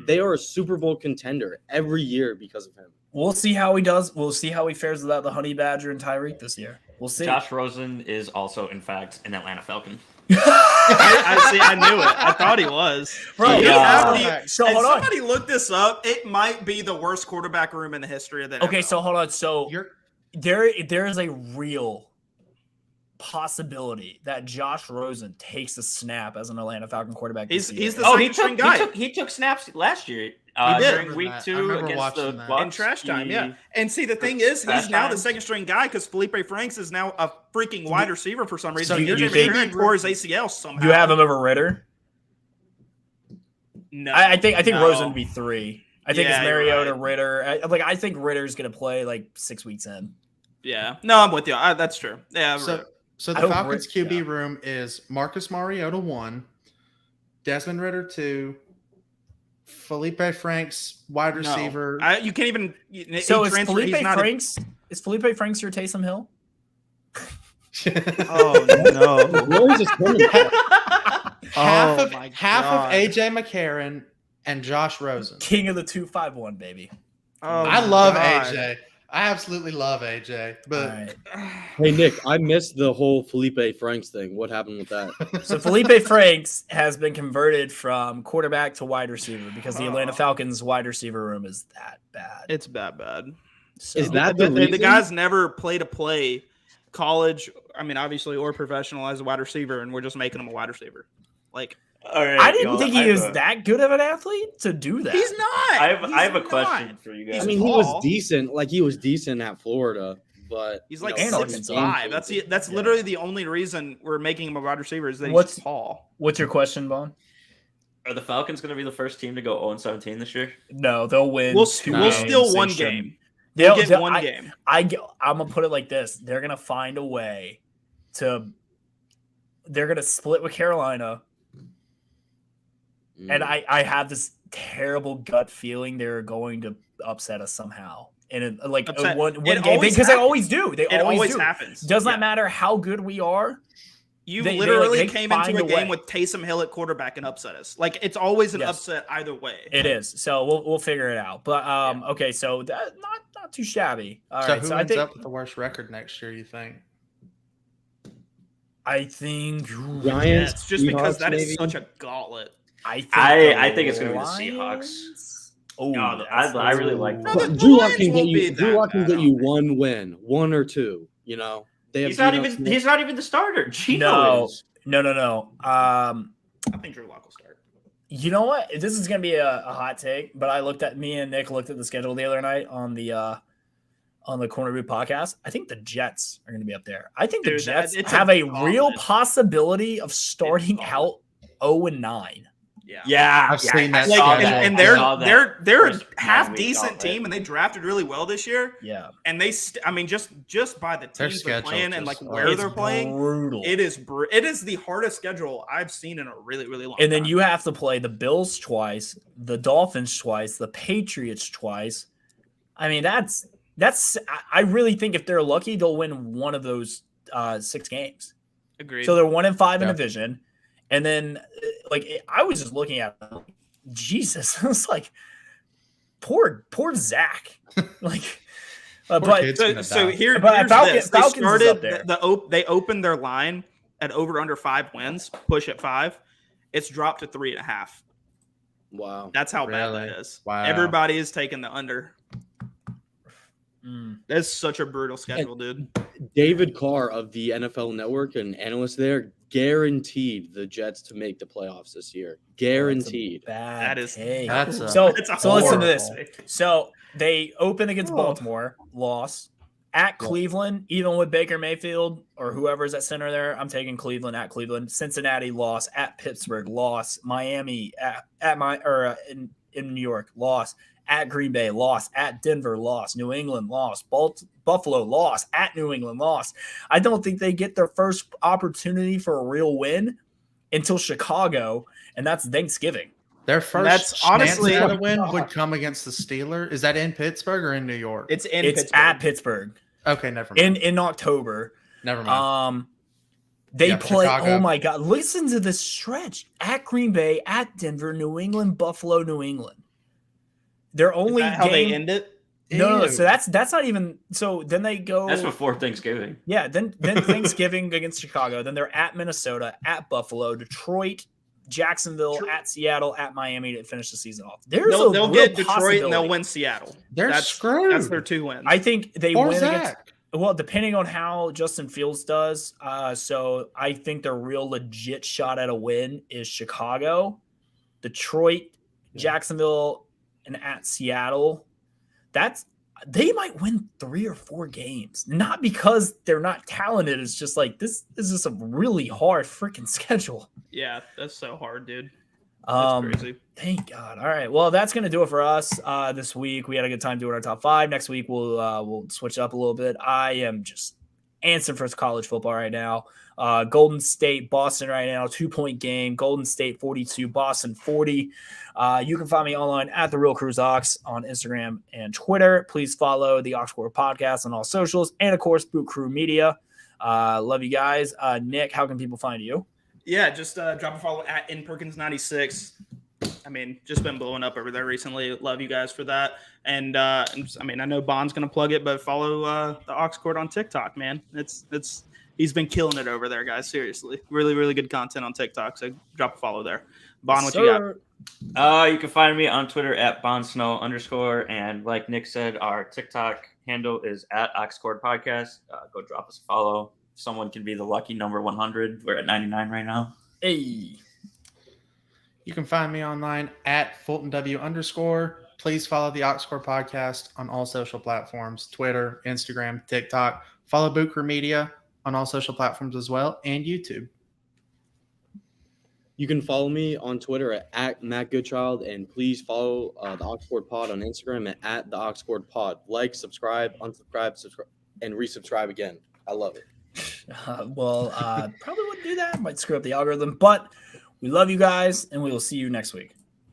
They are a Super Bowl contender every year because of him. We'll see how he does. We'll see how he fares without the Honey Badger and Tyreek this year. We'll see. Josh Rosen is also, in fact, an Atlanta Falcon. I see. I knew it. I thought he was. Bro, He yeah. has the- So and hold on. somebody look this up. It might be the worst quarterback room in the history of the Okay, NFL. so hold on. So You're there is a real possibility that Josh Rosen takes a snap as an Atlanta Falcon quarterback. He's- this year. he's the Oh, second string guy. He took snaps last year. He did. During week I 2 remember against the watching that. Bucs. in trash time, He- yeah. And see, the thing is, Trash he's now the time. second string guy because Felipe Franks is now a freaking wide receiver for some reason. So you AJ think- McCarron tore his ACL somehow. you have him over Ritter. No, I think no. Rosen would be 3. I think Yeah, it's you're Mariota, right. Ritter. I think Ritter's gonna play like 6 weeks in. Yeah, no, I'm with you. That's true. Yeah, so I the hope Falcons Rick- QB room is Marcus Mariota 1, Desmond Ritter 2, Felipe Franks wide no. receiver. You can't even. So he is transferred- Felipe he's not a- Franks your Taysom Hill? Oh no! Where is this coming from? half Oh of my half God. of AJ McCarron and Josh Rosen. King of the 251, baby. Oh I my love God. AJ. I absolutely love AJ. All But right. Hey Nick, I missed the whole Felipe Franks thing. What happened with that? So Felipe Franks has been converted from quarterback to wide receiver because the Atlanta Oh. Falcons wide receiver room is that bad. It's bad. So, Is that the reason? guy's never played a play college? I mean, obviously, or professional as a wide receiver, and we're just making him a wide receiver. Like, All right, I didn't y'all, think I he have was a- that good of an athlete to do that. He's not. I have a He's question not. for you He's guys. I mean, he tall. was decent. Like he was decent at Florida, but He's you like know, And nothing 6'5". changed. That's Yeah. literally the only reason we're making him a wide receiver is that What's- he's tall. What's your question, Bone? Are the Falcons going to be the first team to go 0-17 this year? No, they'll win. We'll 2 we'll games. steal They one shouldn't. game. We'll get They'll- one I- game. I'm gonna put it like this: they're gonna find a way to. They're gonna split with Carolina, and I have this terrible gut feeling they're going to upset us somehow. And Upset. one It game always because they happens. always do. They It always do. happens. Does not Yeah. matter how good we are. You They literally they came find into a a game way. with Taysom Hill at quarterback and upset us. Like it's always an Yes. upset either way. It is. So we'll figure it out. But okay, so that not too shabby. All So right, who so I ends think up with the worst record next year? You think? I think Giants, It's just because Seahawks, that is maybe? such a gauntlet. I think it's gonna be the Seahawks. Lions? Oh, No, I really like No, that. the Drew Lock Lions can get won't be you. Drew that Lock can bad, get I you don't think. one win, 1 or 2. You know, they have. He's not Geno even. Smith. He's not even the starter. Gino No, is. no. I think Drew Lock will start. You know what? This is gonna be a hot take, but me and Nick looked at the schedule the other night on the Corner Root podcast. I think the Jets are gonna be up there. I think the Dude, Jets it's have a a real gauntlet. possibility of starting It's out 0-9. Yeah. Yeah, I've seen that I Like, saw schedule. that. and I saw that they're a first half 9-week decent gauntlet. team, and they drafted really well this year. Yeah, And they, just by the Their teams they're schedule playing and like just- where it's they're playing, brutal. it is the hardest schedule I've seen in a really really long. And then time. you have to play the Bills twice, the Dolphins twice, the Patriots twice. I mean, that's. I really think if they're lucky, they'll win one of those 6 games. agreed. So they're 1-5 in Yeah. division, and then I was just looking at them, Jesus, it's like poor Zach, like. Poor But kid's so, gonna so die. here, But here's Falcon- this. They Falcons is up started there. they opened their line at over under 5 wins, push at 5. It's dropped to 3.5. Wow. That's how bad Really? that is. Wow. Everybody is taking the under. mm, That's such a brutal schedule, dude. David Carr of the NFL Network, an analyst there, guaranteed the Jets to make the playoffs this year. Guaranteed. bad. That is- take. That's a- so. That's a So listen to this. horrible- So they open against Oh. Baltimore, loss. At Cleveland, even with Baker Mayfield or whoever's at center there, I'm taking Cleveland at Cleveland. Cincinnati loss, at Pittsburgh loss, Miami in New York loss, at Green Bay loss, at Denver loss, New England loss, Buffalo loss, at New England loss. I don't think they get their first opportunity for a real win until Chicago, and that's Thanksgiving. Their first That's honestly- chance at a win would come against the Steelers. Is that in Pittsburgh or in New York? It's in It's Pittsburgh. at Pittsburgh Okay, never mind. in October. Never mind. They Yeah, play. Chicago. Oh my God! Listen to this stretch: at Green Bay, at Denver, New England, Buffalo, New England. Their Is only that how game. they end it? No, Ew. so that's not even. So then they go. That's before Thanksgiving. Yeah, then Thanksgiving against Chicago. Then they're at Minnesota, at Buffalo, Detroit, Jacksonville, at Seattle, at Miami to finish the season off. There's They'll a real get Detroit and possibility. they'll win Seattle. They're That's screwed. That's their 2 wins. I think they Poor win against. Zach. Well, depending on how Justin Fields does, so I think the real legit shot at a win is Chicago, Detroit, Jacksonville, and at Seattle. They might win 3 or 4 games, not because they're not talented. It's just like this is just a really hard freaking schedule. Yeah, that's so hard, dude. That's crazy. Thank God. All right. Well, that's gonna do it for us this week. We had a good time doing our top 5. Next week we'll switch it up a little bit. I am just answering for college football right now. Golden State, Boston right now, 2-point game. Golden State 42, Boston 40. You can find me online at The Real Cruise Ox on Instagram and Twitter. Please follow the Oxford Podcast on all socials and, of course, Boot Crew Media. Love you guys. Nick, how can people find you? Yeah, just drop a follow at InPerkins96. I mean, just been blowing up over there recently. Love you guys for that. And I know Bond's gonna plug it, but follow the Oxcord on TikTok, man. It's he's been killing it over there, guys. Seriously, really, really good content on TikTok. So drop a follow there. Bond, what you got? You can find me on Twitter at BondSnow_. And like Nick said, our TikTok handle is at Oxcord Podcast. Go drop us a follow. Someone can be the lucky number 100. We're at 99 right now. Hey. You can find me online at FultonW_. Please follow the Oxcore podcast on all social platforms, Twitter, Instagram, TikTok. Follow Boot Crew Media on all social platforms as well, and YouTube. You can follow me on Twitter at Matt Goodchild, and please follow the Oxford Pod on Instagram at the Oxford Pod. Like, subscribe, unsubscribe, subscribe, and resubscribe again. I love it. Probably wouldn't do that. Might screw up the algorithm, but we love you guys, and we will see you next week.